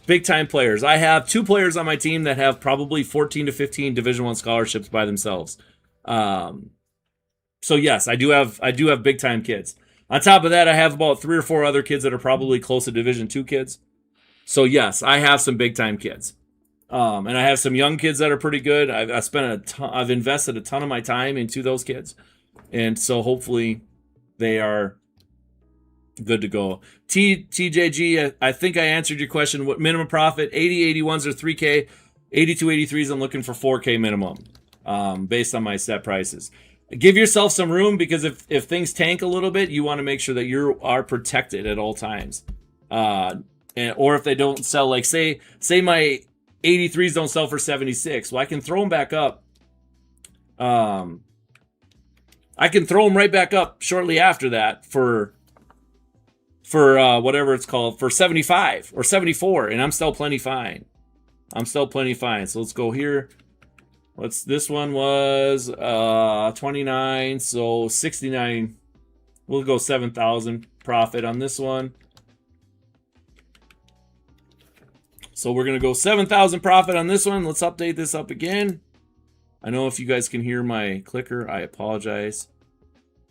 big time players. I have 2 players on my team that have probably 14 to 15 Division 1 scholarships by themselves. So yes, I do have big time kids. On top of that, I have about 3 or 4 other kids that are probably close to Division 2 kids. So yes, I have some big time kids. And I have some young kids that are pretty good. I've invested a ton of my time into those kids. And so hopefully they are good to go. TJG, I think I answered your question. What minimum profit? 80, 81s are 3K. 82, 83s, I'm looking for 4K minimum based on my set prices. Give yourself some room because if things tank a little bit, you want to make sure that you are protected at all times. Or if they don't sell, like say my 83s don't sell for 76. Well, I can throw them back up. I can throw them right back up shortly after that for whatever it's called, for 75 or 74, and I'm still plenty fine. So let's go here. This one was 29, so 69. We'll go 7,000 profit on this one. So we're going to go 7,000 profit on this one. Let's update this up again. I know if you guys can hear my clicker, I apologize.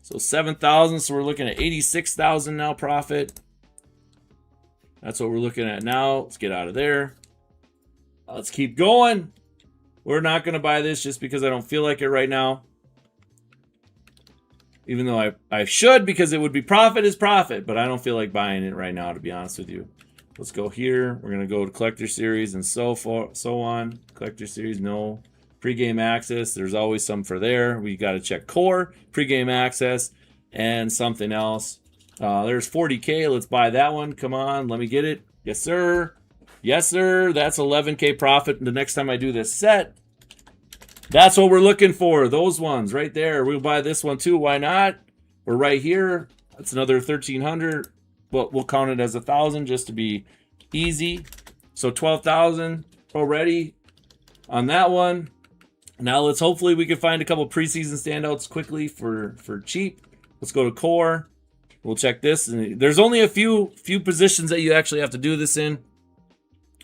So 7,000, so we're looking at 86,000 now profit. That's what we're looking at now. Let's get out of there. Let's keep going. We're not going to buy this just because I don't feel like it right now. Even though I should, because it would be profit is profit, but I don't feel like buying it right now, to be honest with you. Let's go here. We're going to go to Collector Series and so on. Collector Series, no. Pre-game access, there's always some for there. We got to check core, pre-game access, and something else. There's 40K. Let's buy that one. Come on, let me get it. Yes, sir. Yes, sir. That's 11K profit the next time I do this set. That's what we're looking for. Those ones right there. We'll buy this one too. Why not? We're right here. That's another 1,300. But we'll count it as 1,000 just to be easy. So 12,000 already on that one. Now let's hopefully we can find a couple preseason standouts quickly for cheap. Let's go to core. We'll check this. And there's only a few positions that you actually have to do this in.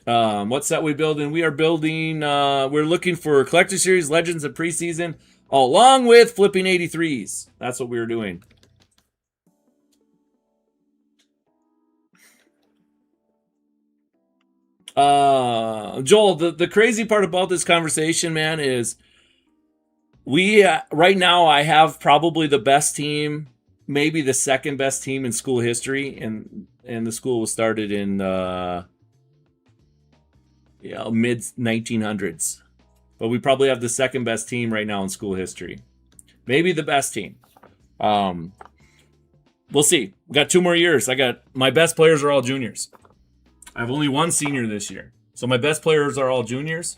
What set we building? We are building. We're looking for Collector Series, Legends, and preseason, along with flipping 83s. That's what we were doing. Joel, the crazy part about this conversation, man, is we right now I have probably the best team, maybe the second best team in school history, and the school was started in mid 1900s, but we probably have the second best team right now in school history, maybe the best team. We'll see. We got 2 more years. My best players are all juniors. I have only 1 senior this year. So my best players are all juniors.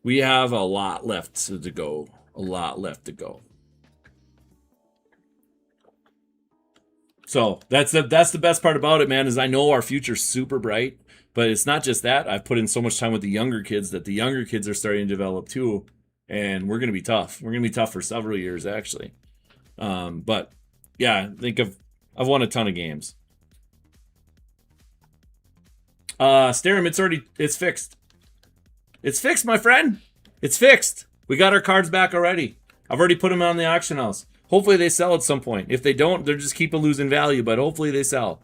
We have a lot left to go. So that's the best part about it, man, is I know our future's super bright. But it's not just that. I've put in so much time with the younger kids that the younger kids are starting to develop too. And we're going to be tough. We're going to be tough for several years, actually. But yeah, I think I've won a ton of games. Starum, it's fixed. It's fixed, my friend. It's fixed. We got our cards back already. I've already put them on the auction house. Hopefully they sell at some point. If they don't, they're just keep losing value, but hopefully they sell.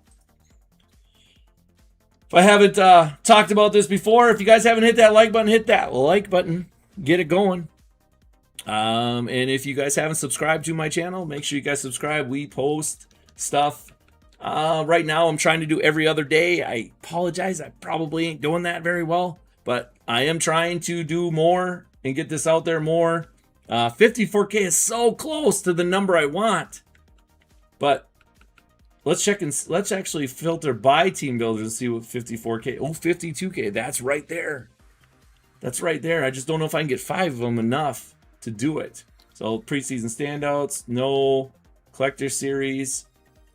If I haven't talked about this before, if you guys haven't hit that like button, hit that like button. Get it going. And if you guys haven't subscribed to my channel, make sure you guys subscribe. We post stuff. Right now, I'm trying to do every other day. I apologize. I probably ain't doing that very well, but I am trying to do more and get this out there more. 54K is so close to the number I want, but let's actually filter by team builders and see what 54K. Oh, 52K. That's right there. That's right there. I just don't know if I can get 5 of them enough to do it. So preseason standouts, no. Collector Series,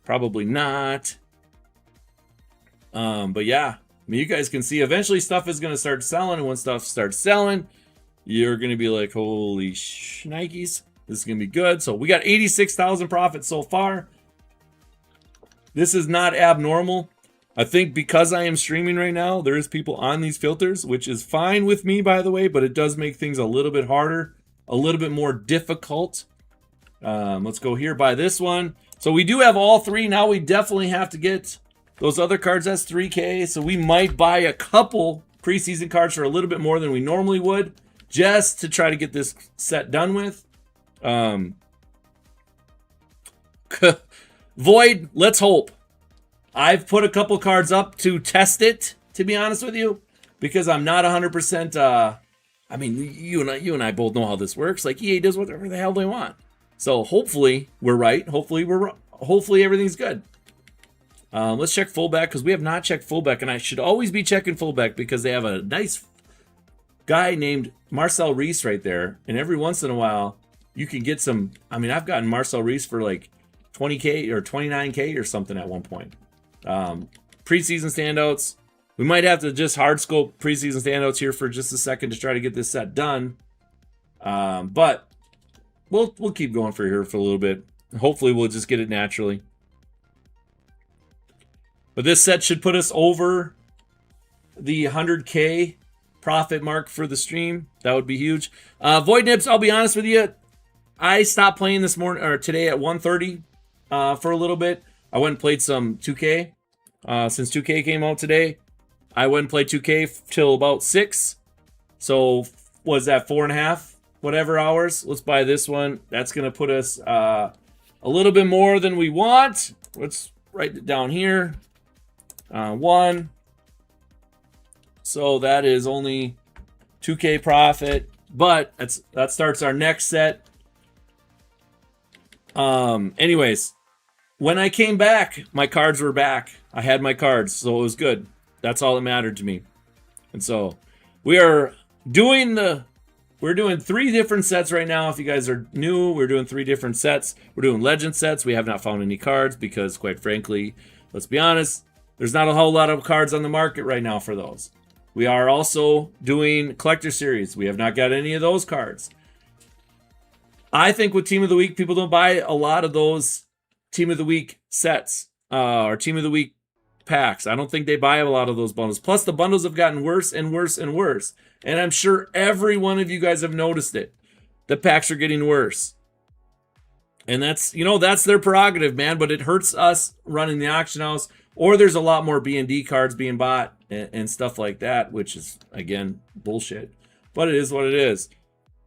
probably not. But yeah, I mean, you guys can see eventually stuff is going to start selling, and when stuff starts selling, you're going to be like, holy shnikes. This is going to be good. So we got 86,000 profit so far. This is not abnormal. I think because I am streaming right now, there is people on these filters, which is fine with me, by the way, but it does make things a little bit harder, a little bit more difficult. Let's go here, buy this one. So we do have all three. Now we definitely have to get those other cards. That's 3K. So we might buy a couple preseason cards for a little bit more than we normally would, just to try to get this set done with. Void, let's hope. I've put a couple cards up to test it, to be honest with you, because I'm not 100%. I mean, you and I both know how this works. Like, EA does whatever the hell they want. So hopefully we're right. Hopefully everything's good. Let's check fullback, because we have not checked fullback, and I should always be checking fullback because they have a nice guy named Marcel Reese right there, and every once in a while you can get some. I mean, I've gotten Marcel Reese for like 20K or 29K or something at one point. Preseason standouts. We might have to just hard scope preseason standouts here for just a second to try to get this set done. But we'll keep going for here for a little bit. Hopefully we'll just get it naturally. But this set should put us over the 100K profit mark for the stream. That would be huge. Void Nibs, I'll be honest with you. I stopped playing this morning or today at 1:30 for a little bit. I went and played some 2K. Since 2K came out today, I went and played 2K till about 6. So was that 4.5 whatever hours? Let's buy this one. That's going to put us a little bit more than we want. Let's write it down here. 1. So that is only 2K profit, but that starts our next set. Anyways, when I came back, my cards were back. I had my cards, so it was good. That's all that mattered to me. And so we're doing 3 different sets right now. If you guys are new, we're doing 3 different sets. We're doing legend sets. We have not found any cards because, quite frankly, let's be honest, there's not a whole lot of cards on the market right now for those. We are also doing collector series. We have not got any of those cards. I think with Team of the Week, people don't buy a lot of those Team of the Week sets or Team of the Week packs. I don't think they buy a lot of those bundles. Plus, the bundles have gotten worse and worse and worse. And I'm sure every one of you guys have noticed it. The packs are getting worse. And that's their prerogative, man. But it hurts us running the auction house. Or there's a lot more B&D cards being bought and stuff like that, which is, again, bullshit. But it is what it is.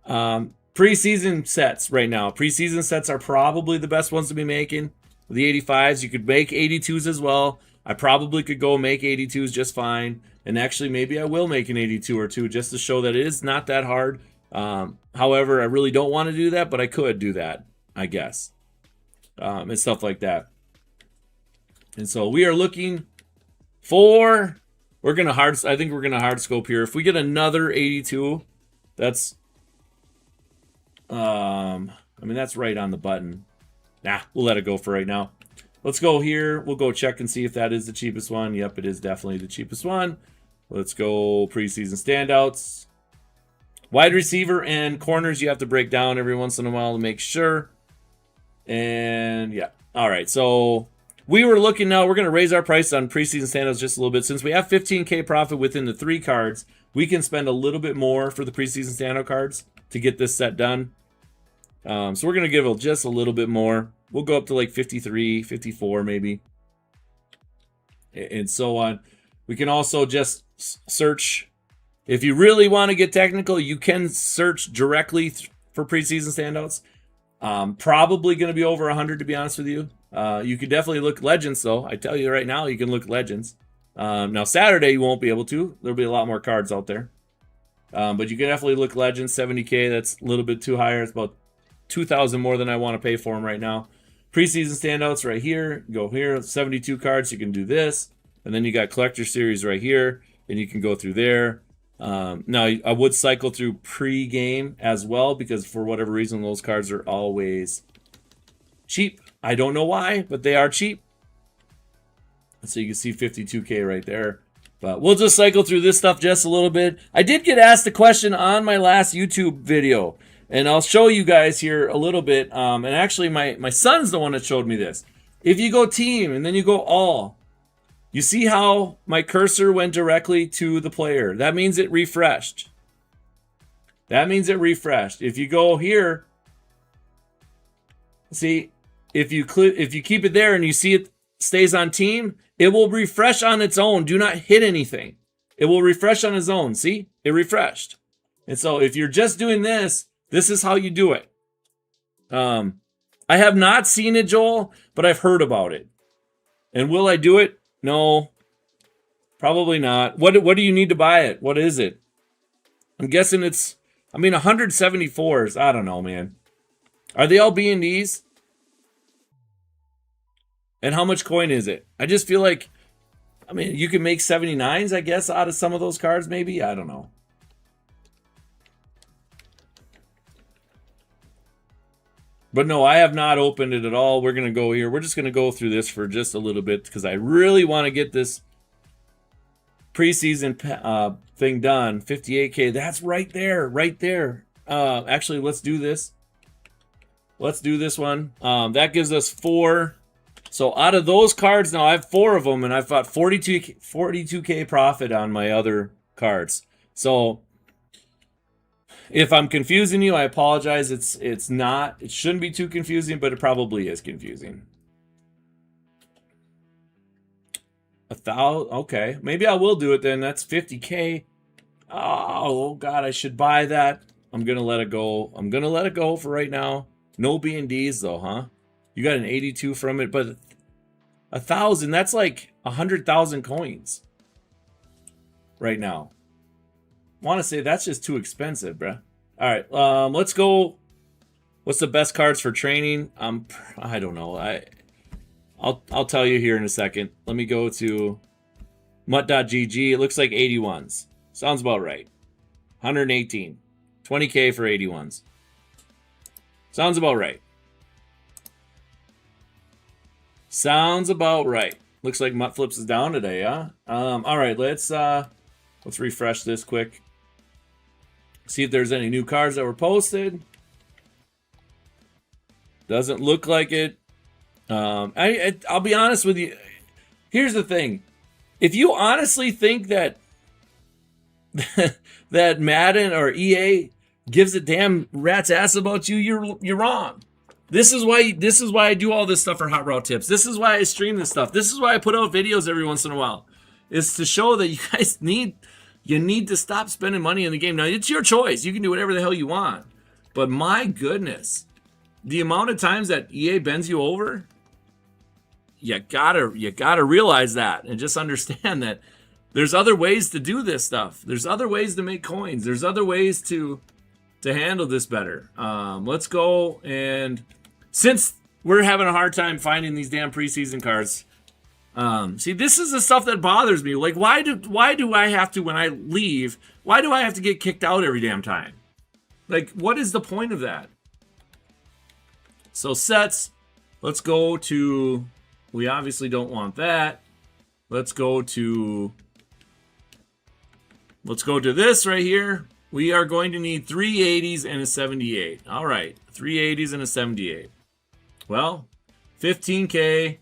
Preseason sets right now. Preseason sets are probably the best ones to be making. The 85s, you could make 82s as well. I probably could go make 82s just fine. And actually, maybe I will make an 82 or 2 just to show that it is not that hard. However, I really don't want to do that, but I could do that, I guess. And stuff like that. And so we are looking for... I think we're going to hard scope here. If we get another 82, that's... that's right on the button. Nah, we'll let it go for right now. Let's go here. We'll go check and see if that is the cheapest one. Yep, it is definitely the cheapest one. Let's go preseason standouts. Wide receiver and corners you have to break down every once in a while to make sure. And yeah. All right, so we were looking now. We're going to raise our price on preseason standouts just a little bit. Since we have 15K profit within the 3 cards, we can spend a little bit more for the preseason standout cards to get this set done. So we're going to give it just a little bit more. We'll go up to like 53, 54 maybe. And so on. We can also just search. If you really want to get technical, you can search directly for preseason standouts. Probably going to be over 100, to be honest with you. You could definitely look Legends, though. I tell you right now, you can look Legends. Now, Saturday, you won't be able to. There'll be a lot more cards out there. But you can definitely look Legends, 70K. That's a little bit too higher. It's about 2,000 more than I want to pay for them right now. Preseason standouts right here. Go here. 72 cards. You can do this. And then you got collector series right here. And you can go through there. Now, I would cycle through pre-game as well, because for whatever reason, those cards are always cheap. I don't know why, but they are cheap. So you can see 52K right there. But we'll just cycle through this stuff just a little bit. I did get asked a question on my last YouTube video, and I'll show you guys here a little bit. And actually, my son's the one that showed me this. If you go team and then you go all, you see how my cursor went directly to the player. That means it refreshed. That means it refreshed. If you go here, see, if you keep it there and you see it stays on team, it will refresh on its own. Do not hit anything. It will refresh on its own. See? It refreshed. And so if you're just doing this, this is how you do it. I have not seen it, Joel, but I've heard about it. And will I do it? No. Probably not. What do you need to buy it? What is it? I'm guessing it's, 174s. I don't know, man. Are they all B&Ds? And how much coin is it? I just feel like, you can make 79s, I guess, out of some of those cards, maybe? I don't know. But no, I have not opened it at all. We're going to go here. We're just going to go through this for just a little bit because I really want to get this preseason thing done. 58K. That's right there. Right there. Actually, let's do this. Let's do this one. That gives us 4. So out of those cards, now I have 4 of them, and I've got 42K profit on my other cards. So if I'm confusing you, I apologize. It's not. It shouldn't be too confusing, but it probably is confusing. 1,000. Okay, maybe I will do it then. That's 50K. Oh God, I should buy that. I'm gonna let it go. I'm gonna let it go for right now. No B&Ds though, huh? You got an 82 from it, but 1,000, that's like 100,000 coins right now. I want to say that's just too expensive, bruh. All right, let's go. What's the best cards for training? I don't know. I'll tell you here in a second. Let me go to mutt.gg. It looks like 81s. Sounds about right. 118. 20K for 81s. Sounds about right. Sounds about right. Looks like Mutt Flips is down today, huh? All right, let's refresh this quick. See if there's any new cards that were posted. Doesn't look like it. I'll be honest with you. Here's the thing. If you honestly think that that Madden or EA gives a damn rat's ass about you, you're wrong. This is why I do all this stuff for Hot Route Tips. This is why I stream this stuff. This is why I put out videos every once in a while. Is to show that you guys need to stop spending money in the game. Now it's your choice. You can do whatever the hell you want. But my goodness, the amount of times that EA bends you over, you gotta realize that and just understand that there's other ways to do this stuff. There's other ways to make coins. There's other ways to handle this better. Let's go, and since we're having a hard time finding these damn preseason cards, see, this is the stuff that bothers me. Like, why do I have to, when I leave, why do I have to get kicked out every damn time? Like, what is the point of that? So sets, let's go to, we obviously don't want that. Let's go to this right here. We are going to need 3 80s and a 78. All right, 3 80s and a 78. Well, 15K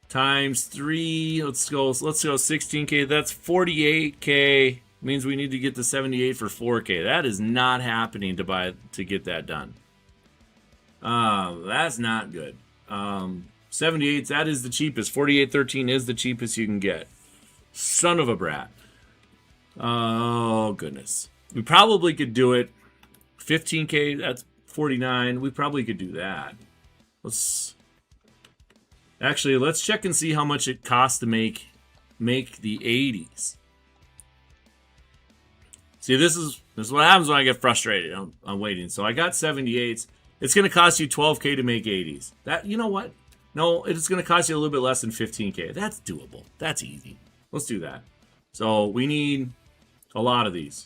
times 3. Let's go 16K. That's 48K. Means we need to get the 78 for 4K. That is not happening to get that done. That's not good. 78s, that is the cheapest. 48.13 is the cheapest you can get. Son of a brat. Oh goodness. We probably could do it. 15K, that's 49. We probably could do that. Let's check and see how much it costs to make the 80s. See, this is what happens when I get frustrated. I'm waiting. So I got 78s. It's going to cost you 12K to make 80s. That, you know what? No, it's going to cost you a little bit less than 15K. That's doable. That's easy. Let's do that. So we need a lot of these.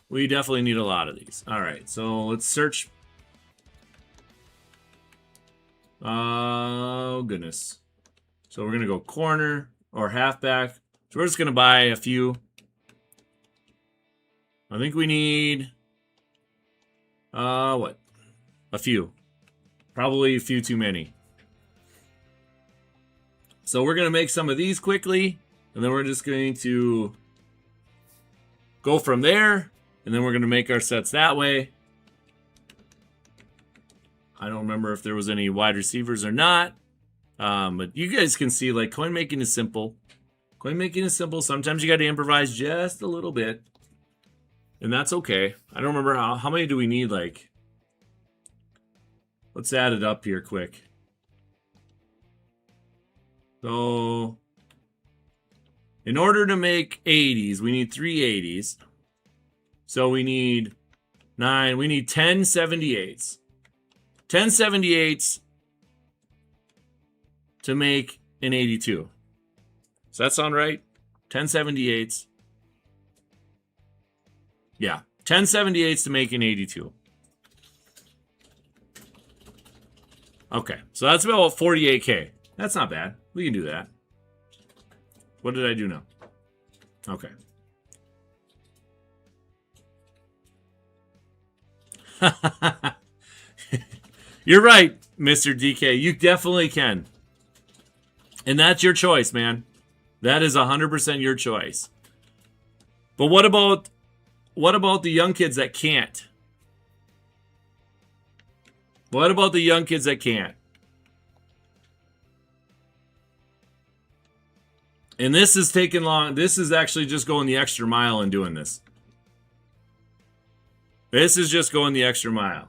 We definitely need a lot of these. All right, so let's search. Oh, goodness. So we're going to go corner. or halfback. So we're just going to buy a few. I think we need, what? A few. Probably a few too many. So we're going to make some of these quickly, and then we're just going to go from there, and then we're going to make our sets that way. I don't remember if there was any wide receivers or not, but you guys can see, like, coin making is simple. Coin making is simple. Sometimes you got to improvise just a little bit, and that's okay. I don't remember how many do we need, like, let's add it up here quick. So, in order to make 80s, we need 3 80s. So we need 10 78s. 10 78s to make an 82. Does that sound right? 10 78s. Yeah, 10 78s to make an 82. Okay, so that's about 48K. That's not bad. We can do that. What did I do now? Okay. You're right, Mr. DK. You definitely can. And that's your choice, man. That is 100% your choice. But what about the young kids that can't? What about the young kids that can't? And this is taking long. This is actually just going the extra mile in doing this. This is just going the extra mile.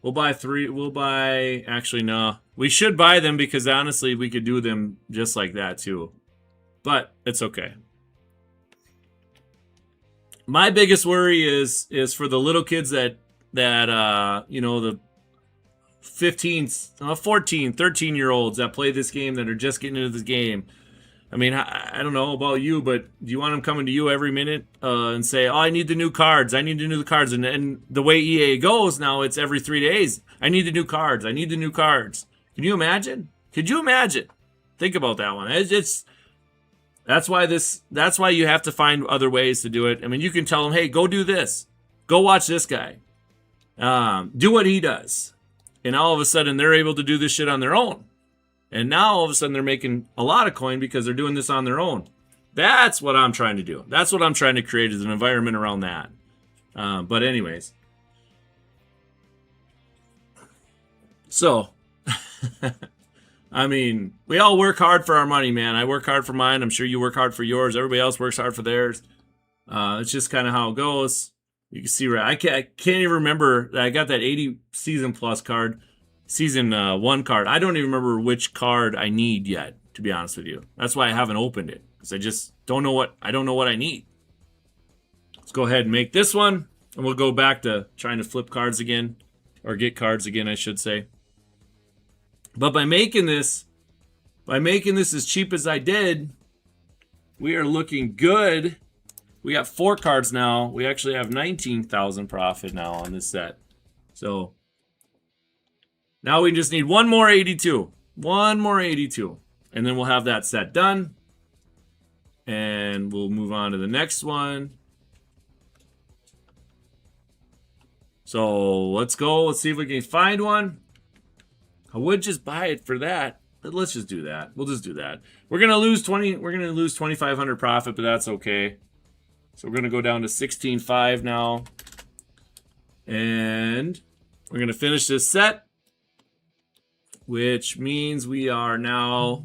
We'll buy 3. We'll buy... Actually, no. We should buy them because, honestly, we could do them just like that, too. But it's okay. My biggest worry is for the little kids that you know, the 14, 13-year-olds that play this game that are just getting into this game. I mean, I don't know about you, but do you want them coming to you every minute and say, oh, I need the new cards. I need the new cards. And the way EA goes now, it's every 3 days. I need the new cards. I need the new cards. Can you imagine? Could you imagine? Think about that one. That's why you have to find other ways to do it. I mean, you can tell them, hey, go do this. Go watch this guy. Do what he does. And all of a sudden, they're able to do this shit on their own. And now, all of a sudden, they're making a lot of coin because they're doing this on their own. That's what I'm trying to do. That's what I'm trying to create is an environment around that. But anyways. So, I mean, we all work hard for our money, man. I work hard for mine. I'm sure you work hard for yours. Everybody else works hard for theirs. It's just kind of how it goes. You can see where I can't even remember. I got that 80 season plus card, season 1 card. I don't even remember which card I need yet, to be honest with you. That's why I haven't opened it, because I just don't know what I need. Let's go ahead and make this one, and we'll go back to trying to flip cards again, or get cards again, I should say. But by making this as cheap as I did, we are looking good. We got 4 cards now. We actually have 19,000 profit now on this set. So now we just need one more 82. One more 82. And then we'll have that set done. And we'll move on to the next one. So let's go. Let's see if we can find one. I would just buy it for that. But let's just do that. We'll just do that. We're gonna lose 2,500 profit, but that's okay. So we're gonna go down to 16.5 now. And we're gonna finish this set, which means we are now,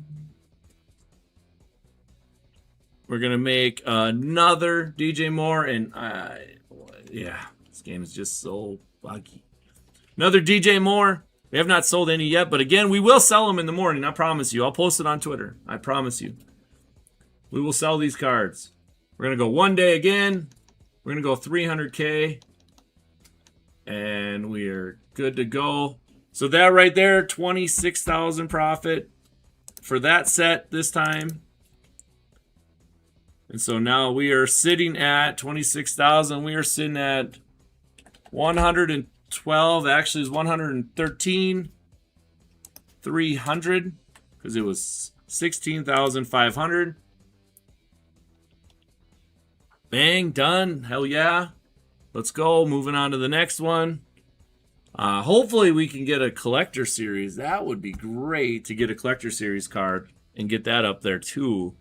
we're gonna make another DJ Moore, and yeah, this game is just so buggy. Another DJ Moore. We have not sold any yet, but again, we will sell them in the morning. I promise you. I'll post it on Twitter. I promise you. We will sell these cards. We're going to go 1 day again. We're going to go 300K. And we are good to go. So that right there, 26,000 profit for that set this time. And so now we are sitting at 26,000. We are sitting at 112. Actually, it's 113. 300 because it was 16,500. Bang, done. Hell yeah. Let's go. Moving on to the next one. Hopefully we can get a collector series. That would be great to get a collector series card and get that up there too.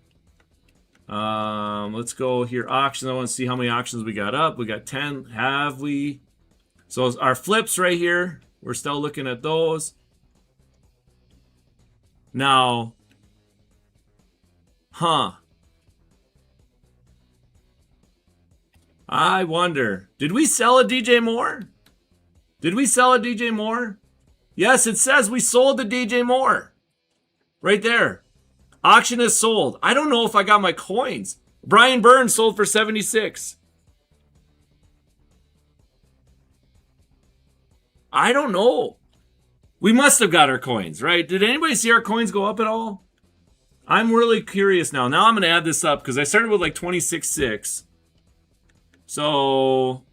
Let's go here. Auction. I want to see how many auctions we got up. We got 10. Have we? So our flips right here. We're still looking at those. Now, I wonder, did we sell a DJ Moore? Did we sell a DJ Moore? Yes, it says we sold the DJ Moore. Right there. Auction is sold. I don't know if I got my coins. Brian Burns sold for 76. I don't know. We must have got our coins, right? Did anybody see our coins go up at all? I'm really curious now. Now I'm going to add this up because I started with like 26.6. So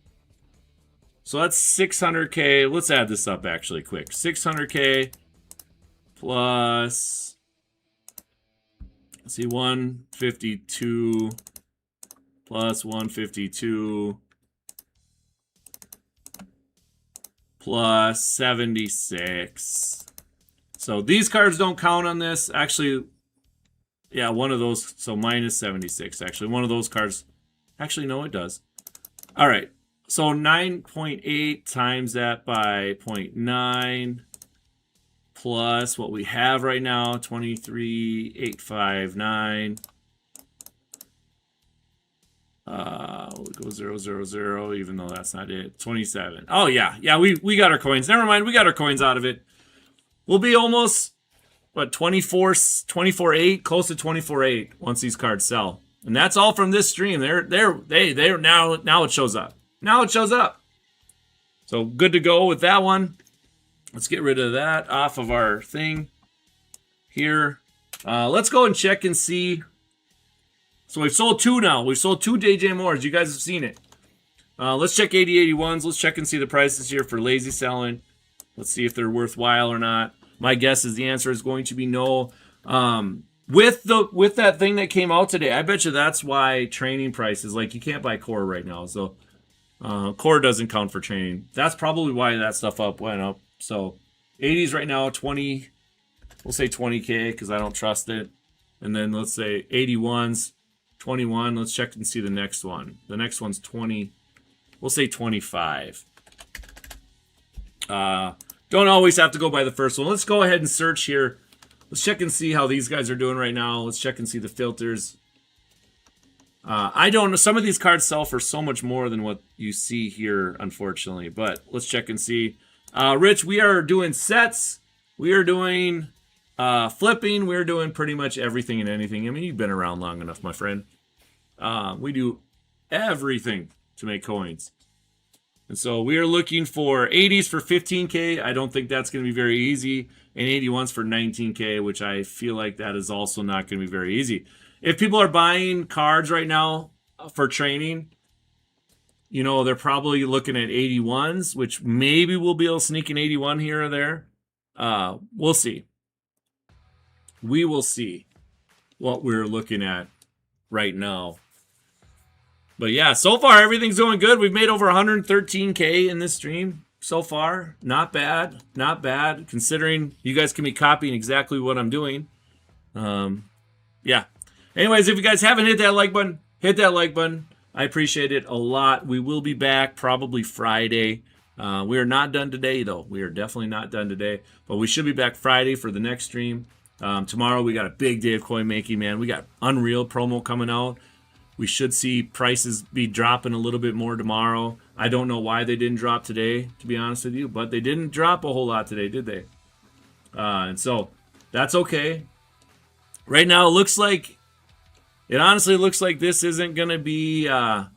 that's 600K. Let's add this up actually quick. 600K plus, let's see, 152 plus 152 plus 76. So these cards don't count on this. Actually, yeah, one of those. So minus 76. Actually, one of those cards. Actually, no, it does. All right. So 9.8 times that by 0.9 plus what we have right now, 23,859. We'll go 0, 0, 0, even though that's not it. 27. Oh, yeah. Yeah, we got our coins. Never mind. We got our coins out of it. We'll be almost, what, 24.8, close to 24.8 once these cards sell. And that's all from this stream. They're now it shows up. Now it shows up. So good to go with that one. Let's get rid of that off of our thing here. Let's go and check and see. So we've sold two now. We've sold two DJ Moores. You guys have seen it. Let's check 8081s. Let's check and see the prices here for lazy selling. Let's see if they're worthwhile or not. My guess is the answer is going to be no. With that thing that came out today, I bet you that's why training prices, like you can't buy core right now. So core doesn't count for training. That's probably why that stuff went up. So 80s right now, 20. We'll say 20K because I don't trust it. And then let's say 81s, 21. Let's check and see the next one. The next one's 20. We'll say 25. Don't always have to go by the first one. Let's go ahead and search here. Let's check and see how these guys are doing right now. Let's check and see the filters. I don't know. Some of these cards sell for so much more than what you see here, unfortunately. But let's check and see. Rich, we are doing sets. We are doing flipping. We're doing pretty much everything and anything. I mean, you've been around long enough, my friend. We do everything to make coins. And so we are looking for 80s for 15K. I don't think that's going to be very easy. And 81s for 19K, which I feel like that is also not going to be very easy. If people are buying cards right now for training, you know, they're probably looking at 81s, which maybe we'll be able to sneak an 81 here or there. We'll see. We will see what we're looking at right now. But yeah, so far everything's going good. We've made over 113K in this stream so far. Not bad. Not bad, considering you guys can be copying exactly what I'm doing. Yeah. Anyways, if you guys haven't hit that like button, hit that like button. I appreciate it a lot. We will be back probably Friday. We are not done today, though. We are definitely not done today. But we should be back Friday for the next stream. Tomorrow we got a big day of coin making, man. We got Unreal promo coming out. We should see prices be dropping a little bit more tomorrow. I don't know why they didn't drop today, to be honest with you. But they didn't drop a whole lot today, did they? And so that's okay. Right now it looks like, it honestly looks like this isn't going to be, I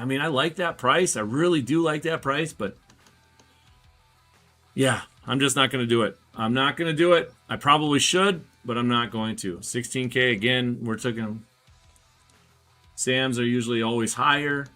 mean, I like that price. I really do like that price. But yeah, I'm just not going to do it. I'm not going to do it. I probably should, but I'm not going to. 16K, again, we're taking... Sams are usually always higher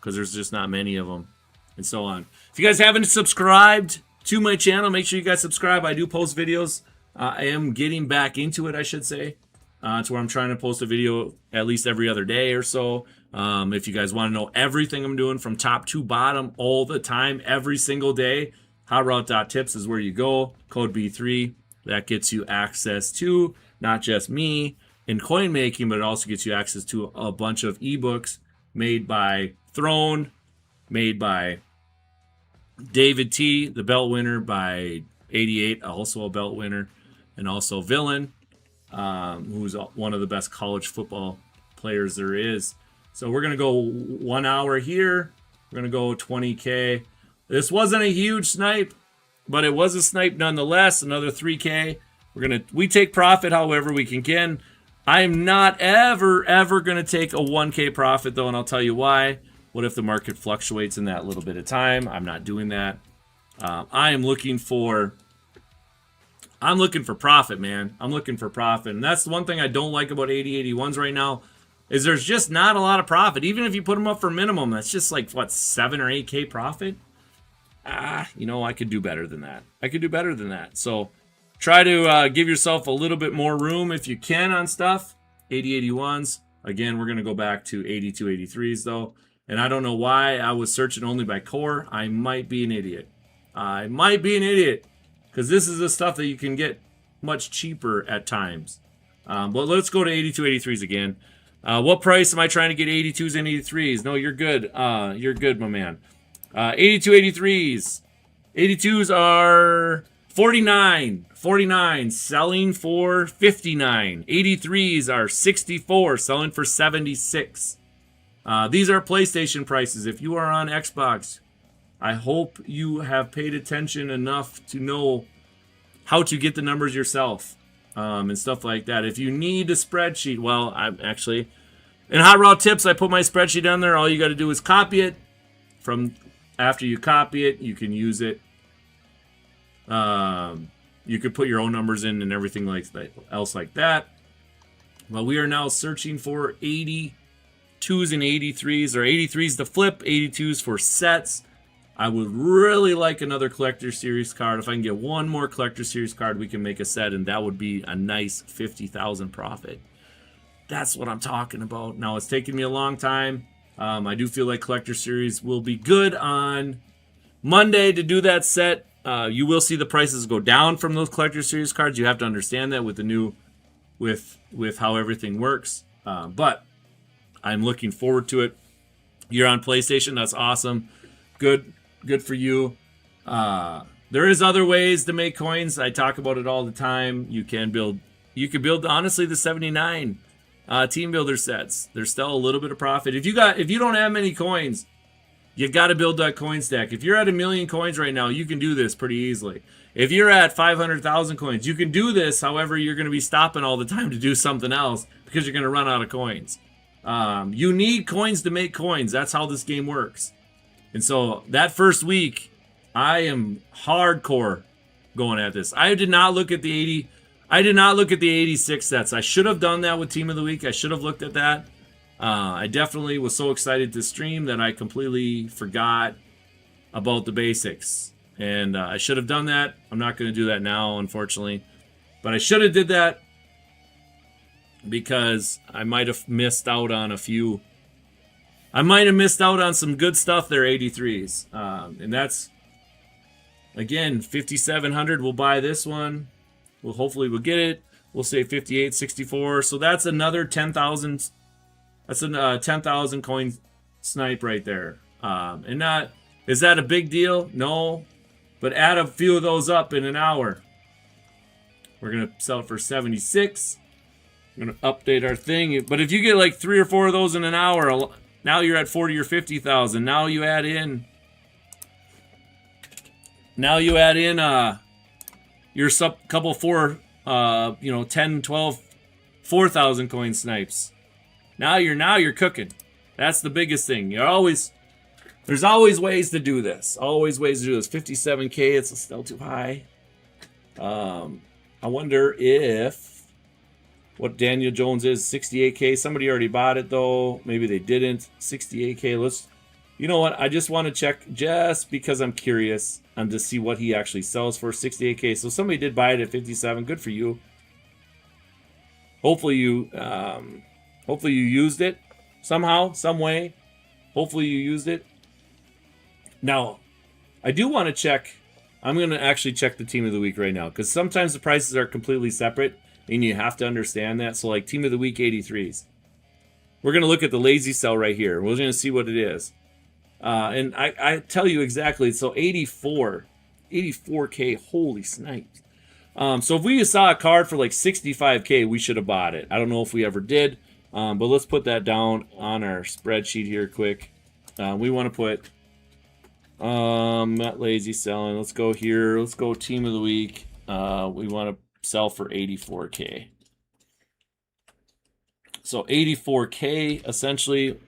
because there's just not many of them and so on. If you guys haven't subscribed to my channel. Make sure you guys subscribe. I do post videos. I am getting back into it, I should say. To where I'm trying to post a video at least every other day or so. If you guys want to know everything I'm doing from top to bottom all the time, every single day, hotroute.tips is where you go. Code B3. That gets you access to not just me in coin making, but it also gets you access to a bunch of ebooks made by Throne, made by David T, the belt winner, by 88, also a belt winner, and also Villain, who's one of the best college football players there is. So we're going to go 1 hour here. We're going to go 20K. This wasn't a huge snipe, but it was a snipe nonetheless. Another 3K. We take profit however we can. I am not ever going to take a 1K profit though, and I'll tell you why. What if the market fluctuates in that little bit of time? I'm not doing that. I'm looking for profit, man. I'm looking for profit. And that's the one thing I don't like about 8081s right now is there's just not a lot of profit. Even if you put them up for minimum, that's just like, what, 7 or 8K profit? I could do better than that. So try to give yourself a little bit more room if you can on stuff. 8081s. Again, we're going to go back to 8283s, though. And I don't know why I was searching only by core. I might be an idiot. Because this is the stuff that you can get much cheaper at times. But let's go to 8283s again. What price am I trying to get 82s and 83s? No, you're good. You're good, my man. 8283s. 82s are 49, selling for 59. 83s are 64, selling for 76. These are PlayStation prices. If you are on Xbox, I hope you have paid attention enough to know how to get the numbers yourself, and stuff like that. If you need a spreadsheet, well, I'm actually in Hot Route Tips, I put my spreadsheet on there. All you got to do is copy it. From after you copy it, you can use it. You could put your own numbers in and everything else like that. But we are now searching for 82s and 83s, or 83s to flip, 82s for sets. I would really like another Collector Series card. If I can get one more Collector Series card, we can make a set, and that would be a nice 50,000 profit. That's what I'm talking about. Now, it's taken me a long time. I do feel like Collector Series will be good on Monday to do that set. You will see the prices go down from those Collector Series cards. You have to understand that with the new, with how everything works. But I'm looking forward to it. You're on PlayStation. That's awesome. Good for you. There is other ways to make coins. I talk about it all the time. You can build honestly the 79 team builder sets. There's still a little bit of profit. If you don't have many coins, you got to build that coin stack. If you're at 1 million coins right now, you can do this pretty easily. If you're at 500,000 coins, you can do this. However, you're going to be stopping all the time to do something else because you're going to run out of coins. You need coins to make coins. That's how this game works. And so that first week, I am hardcore going at this. I did not look at the 80. I did not look at the 86 sets. I should have done that with Team of the Week. I should have looked at that. I definitely was so excited to stream that I completely forgot about the basics. And I should have done that. I'm not going to do that now, unfortunately. But I should have did that because I might have missed out on a few. I might have missed out on some good stuff there, 83s. And that's, again, 5,700. We'll buy this one. Hopefully we'll get it. We'll say 58, 64. So that's another 10,000. That's a 10,000 coin snipe right there. Is that a big deal? No. But add a few of those up in an hour. We're going to sell it for 76. We're going to update our thing. But if you get like 3 or 4 of those in an hour, now you're at 40 or 50,000. Now you add in your couple 10, 12, 4,000 coin snipes. Now you're cooking. That's the biggest thing. There's always ways to do this. 57K, it's still too high. I wonder if what Daniel Jones is, 68K. Somebody already bought it though. Maybe they didn't. 68K. You know what? I just want to check just because I'm curious to see what he actually sells for. 68K. So somebody did buy it at 57. Good for you. Hopefully you used it somehow, some way. Hopefully you used it. Now, I do want to check. I'm going to actually check the team of the week right now, because sometimes the prices are completely separate and you have to understand that. So like team of the week 83s. We're going to look at the lazy sell right here. We're going to see what it is. And I tell you exactly. So 84K. Holy snipes. So if we saw a card for like 65K, we should have bought it. I don't know if we ever did. But let's put that down on our spreadsheet here quick. We want to put not lazy selling. Let's go here. Let's go team of the week. We want to sell for 84K. So 84K essentially.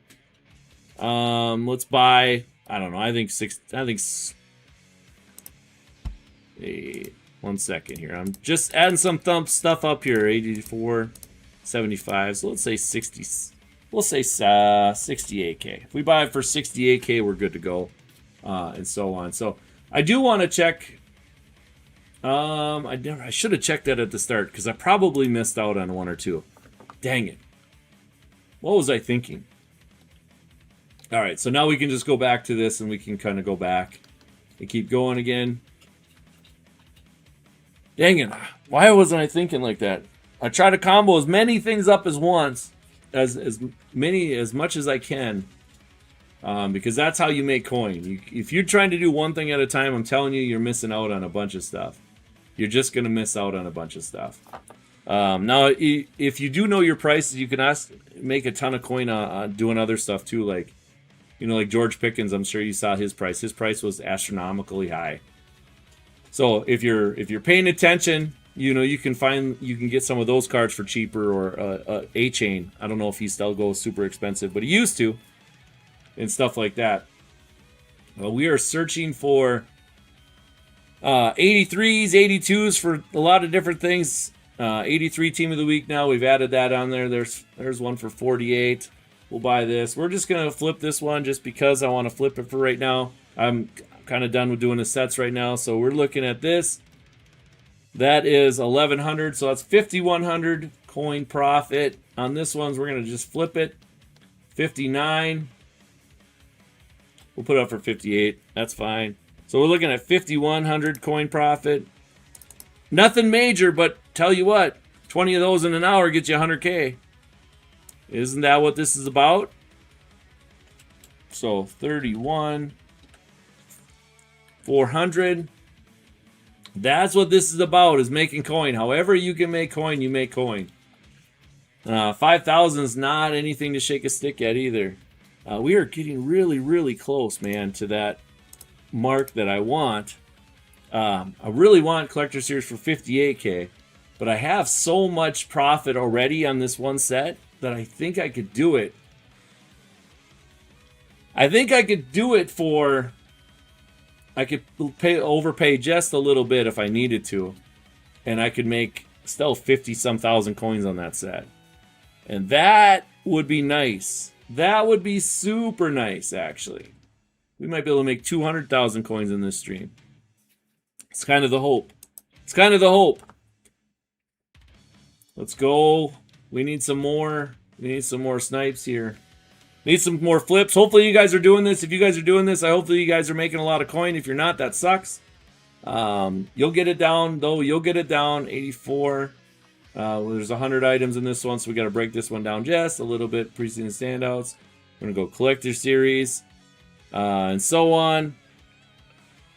Let's buy. I don't know. I think 1 second here. I'm just adding some stuff up here. 84, 75. So let's say 60. We'll say 68K. If we buy it for 68K, we're good to go, and so on. So I do want to check. I should have checked that at the start, because I probably missed out on one or two. Dang it. What was I thinking? All right, so now we can just go back to this, and we can kind of go back and keep going again. Dang it. Why wasn't I thinking like that? I try to combo as many things up as once, as much as I can, because that's how you make coin. If you're trying to do one thing at a time, I'm telling you, you're missing out on a bunch of stuff. You're just going to miss out on a bunch of stuff. Now, if you do know your prices, you can make a ton of coin on doing other stuff too, like, you know, like George Pickens. I'm sure you saw his price. His price was astronomically high. So if you're paying attention, you know, you can get some of those cards for cheaper, or A-Chain. I don't know if he still goes super expensive, but he used to, and stuff like that. Well, we are searching for 83s, 82s for a lot of different things. 83 team of the week now. We've added that on there. There's one for 48. We'll buy this. We're just going to flip this one just because I want to flip it for right now. I'm kind of done with doing the sets right now. So we're looking at this. That is 1,100. So that's 5,100 coin profit. On this one, we're going to just flip it. 59. We'll put it up for 58. That's fine. So we're looking at 5,100 coin profit. Nothing major, but tell you what, 20 of those in an hour gets you 100K. Isn't that what this is about? So 31, 400. That's what this is about, is making coin. However you can make coin, you make coin. 5,000 is not anything to shake a stick at either. We are getting really, really close, man, to that mark that I want. I really want Collector Series for 58K, but I have so much profit already on this one set that I think I could do it. I think I could do it for... I could overpay just a little bit if I needed to, and I could make still 50-some thousand coins on that set. And that would be nice. That would be super nice, actually. We might be able to make 200,000 coins in this stream. It's kind of the hope. It's kind of the hope. Let's go. We need some more. We need some more snipes here. Need some more flips. Hopefully you guys are doing this. If you guys are doing this, hopefully you guys are making a lot of coin. If you're not, that sucks. You'll get it down, though. You'll get it down. 84. There's 100 items in this one, so we got to break this one down just a little bit. Preseason standouts. We're going to go Collector Series. And so on.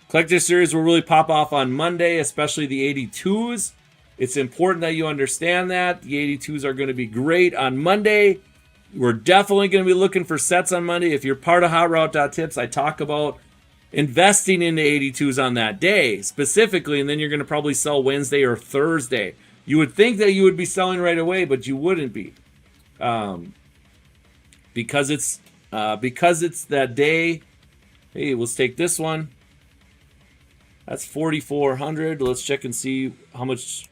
Collector Series will really pop off on Monday, especially the 82s. It's important that you understand that. The 82s are going to be great on Monday. We're definitely going to be looking for sets on Monday. If you're part of HotRoute.tips, I talk about investing in the 82s on that day specifically, and then you're going to probably sell Wednesday or Thursday. You would think that you would be selling right away, but you wouldn't be. Because it's that day. Hey, let's take this one. That's 4,400. Let's check and see how much.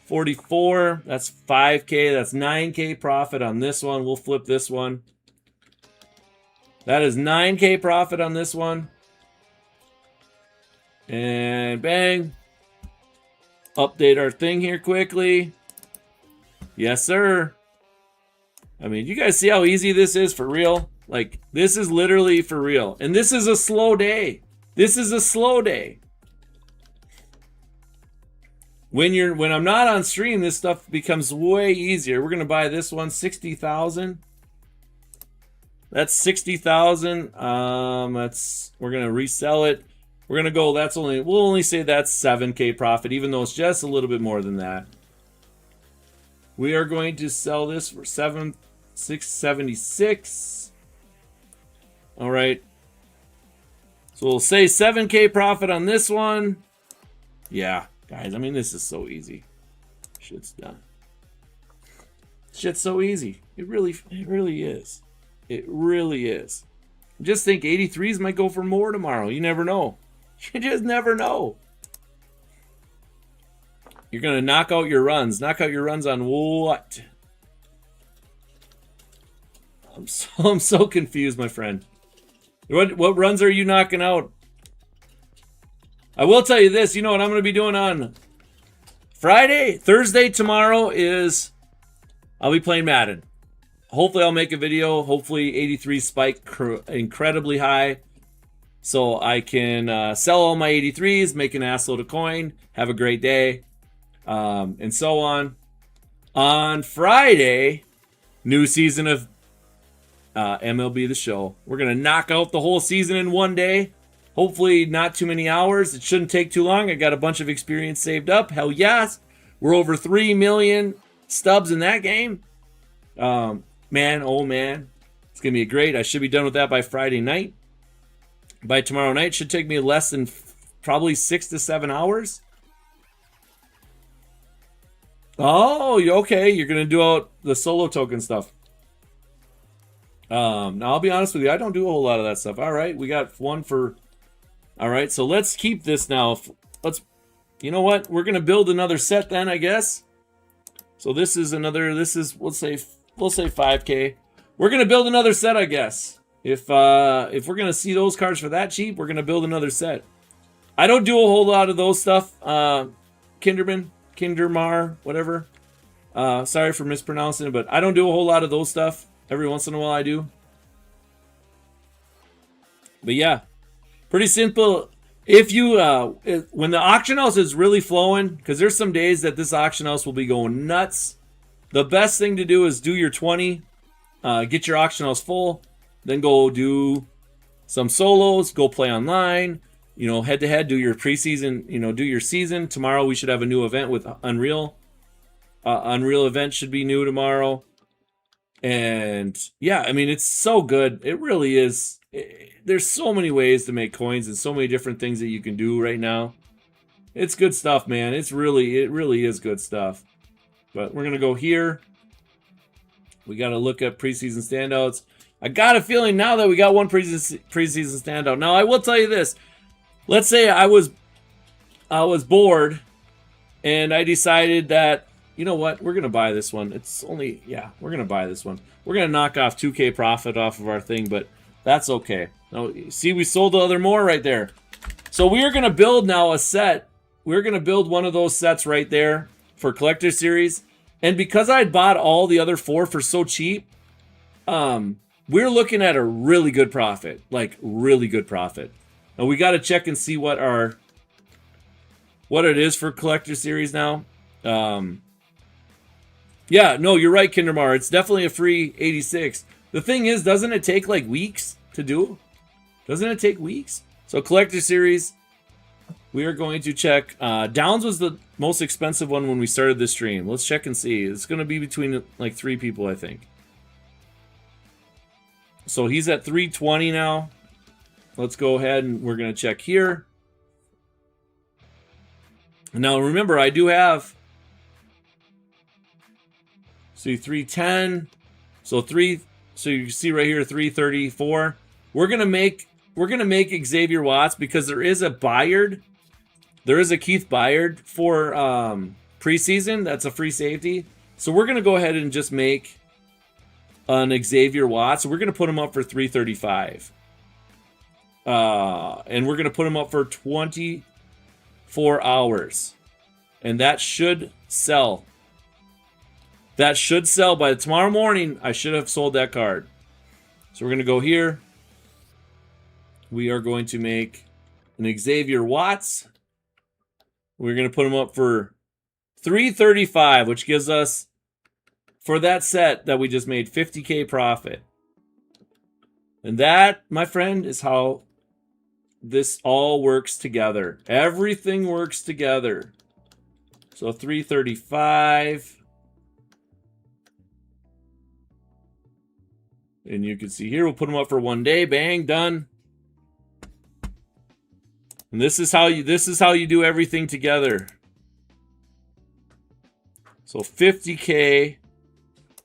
44. That's 5K. That's 9K profit on this one. We'll flip this one. That is 9K profit on this one. And bang. Update our thing here quickly. Yes, sir. I mean, you guys see how easy this is for real? Like, this is literally for real. And this is a slow day. This is a slow day. When I'm not on stream, this stuff becomes way easier. We're gonna buy this one, 60,000. That's 60,000. We're gonna resell it. We're gonna go. We'll only say that's 7K profit, even though it's just a little bit more than that. We are going to sell this for 676. All right. So we'll say 7K profit on this one. Yeah, guys. I mean, this is so easy. Shit's done. Shit's so easy. It really is. It really is. Just think 83s might go for more tomorrow. You never know. You just never know. You're going to knock out your runs. Knock out your runs on what? I'm so confused, my friend. What runs are you knocking out? I will tell you this. You know what I'm going to be doing on Friday? Thursday tomorrow is I'll be playing Madden. Hopefully I'll make a video. Hopefully 83 spike incredibly high. So I can sell all my 83s, make an assload of coin, have a great day, and so on. On Friday, new season of MLB The Show. We're going to knock out the whole season in one day. Hopefully not too many hours. It shouldn't take too long. I got a bunch of experience saved up. Hell yes. We're over 3 million stubs in that game. Man, oh man. It's going to be great. I should be done with that by Friday night. By tomorrow night, should take me less than probably 6 to 7 hours. Oh, okay. You're going to do out the solo token stuff. Now, I'll be honest with you. I don't do a whole lot of that stuff. All right. We got one for... All right. So let's keep this now. You know what? We're going to build another set then, I guess. So this is, we'll say 5K. We're going to build another set, I guess. If we're going to see those cards for that cheap, we're going to build another set. I don't do a whole lot of those stuff. Kindermar, whatever. Sorry for mispronouncing it, but I don't do a whole lot of those stuff. Every once in a while I do. But yeah, pretty simple. If you, when the auction house is really flowing, because there's some days that this auction house will be going nuts. The best thing to do is do your 20, get your auction house full, then go do some solos, go play online, head to head, do your preseason, do your season. Tomorrow we should have a new event with Unreal. Unreal event should be new tomorrow. And yeah, I mean, it's so good. It really is. There's so many ways to make coins and so many different things that you can do right now. It's good stuff, man. It really is good stuff. But we're going to go here. We got to look at preseason standouts. I got a feeling now that we got one preseason standout. Now, I will tell you this. Let's say I was bored and I decided that, you know what, we're going to buy this one. We're going to buy this one. We're going to knock off 2K profit off of our thing, but that's okay. Now, see, we sold the other more right there. So we are going to build now a set. We're going to build one of those sets right there for Collector Series. And because I bought all the other 4 for so cheap, we're looking at a really good profit. Like, really good profit. Now, we got to check and see what it is for Collector Series now. Yeah, no, you're right, Kindermar. It's definitely a free 86. The thing is, doesn't it take like weeks to do? Doesn't it take weeks? So Collector Series, we are going to check. Downs was the most expensive one when we started this stream. Let's check and see. It's going to be between like 3 people, I think. So he's at 320 now. Let's go ahead and we're going to check here. Now remember, I do have... See 310. So you see right here 334. We're gonna make Xavier Watts because there is a Bayard. There is a Keith Bayard for preseason. That's a free safety. So we're gonna go ahead and just make an Xavier Watts. We're going to put him up for 335. And we're going to put him up for 24 hours. And that should sell. That should sell by tomorrow morning. I should have sold that card. So we're going to go here. We are going to make an Xavier Watts. We're going to put him up for 335, which gives us, for that set that we just made, 50K profit. And that, my friend, is how this all works together. Everything works together. So 335. And you can see here, we'll put them up for 1 day. Bang, done. And this is how you do everything together. So 50K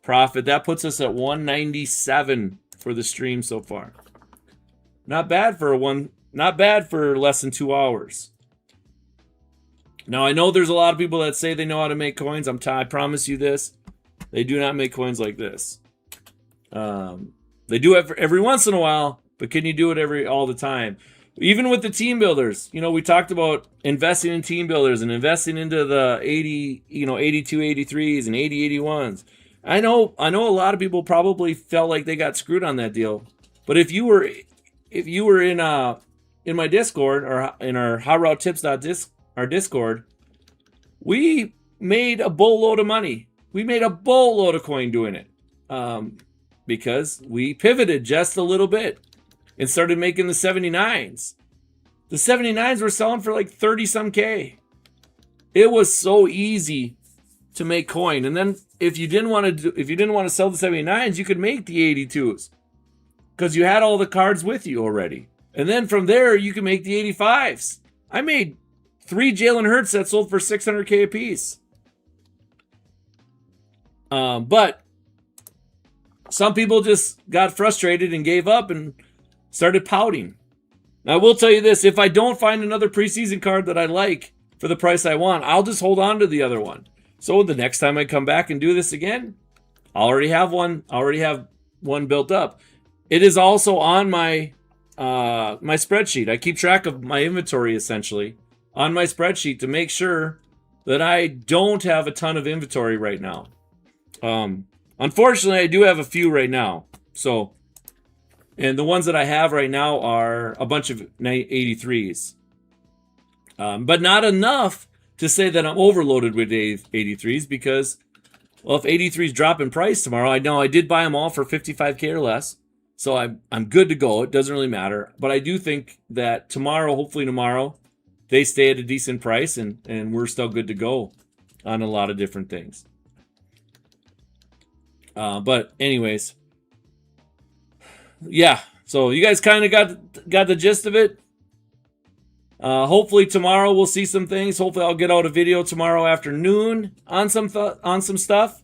profit. That puts us at 197 for the stream so far. Not bad for less than 2 hours. Now I know there's a lot of people that say they know how to make coins. I promise you this. They do not make coins like this. They do it every once in a while, but can you do it all the time? Even with the team builders, we talked about investing in team builders and investing into the 82 83s and 80 81s. I know a lot of people probably felt like they got screwed on that deal. But if you were in my Discord or in our our Discord, we made a boatload of money. We made a boatload of coin doing it. Because we pivoted just a little bit and started making the 79s. The 79s were selling for like 30 some K. It was so easy to make coin. And then if you didn't want to sell the 79s, you could make the 82s because you had all the cards with you already. And then from there, you can make the 85s. I made 3 Jalen Hurts that sold for 600K a piece. But some people just got frustrated and gave up and started pouting. Now, I will tell you this. If I don't find another preseason card that I like for the price I want, I'll just hold on to the other one. So the next time I come back and do this again, I already have one. I already have one built up. It is also on my my spreadsheet. I keep track of my inventory, essentially, on my spreadsheet to make sure that I don't have a ton of inventory right now. Unfortunately, I do have a few right now. So, and the ones that I have right now are a bunch of 83s. But not enough to say that I'm overloaded with 83s because, well, if 83s drop in price tomorrow, I know I did buy them all for 55K or less. So I'm good to go. It doesn't really matter. But I do think that tomorrow, hopefully tomorrow, they stay at a decent price and we're still good to go on a lot of different things. But anyways, yeah. So you guys kind of got the gist of it. Hopefully tomorrow we'll see some things. Hopefully I'll get out a video tomorrow afternoon on some stuff.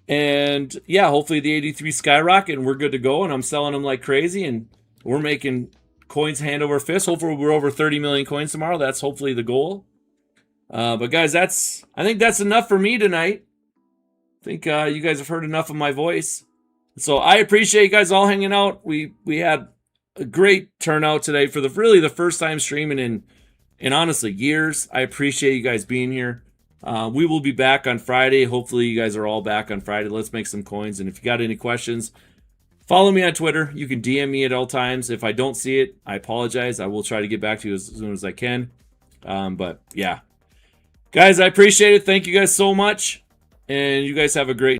And yeah, hopefully the 83 skyrocket and we're good to go. And I'm selling them like crazy and we're making coins hand over fist. Hopefully we're over 30 million coins tomorrow. That's hopefully the goal. But guys, I think that's enough for me tonight. I think you guys have heard enough of my voice. So I appreciate you guys all hanging out. We had a great turnout today for the first time streaming in honestly years. I appreciate you guys being here. We will be back on Friday. Hopefully you guys are all back on Friday. Let's make some coins. And if you got any questions, follow me on Twitter. You can DM me at all times. If I don't see it, I apologize. I will try to get back to you as soon as I can. But yeah, guys, I appreciate it. Thank you guys so much. And you guys have a great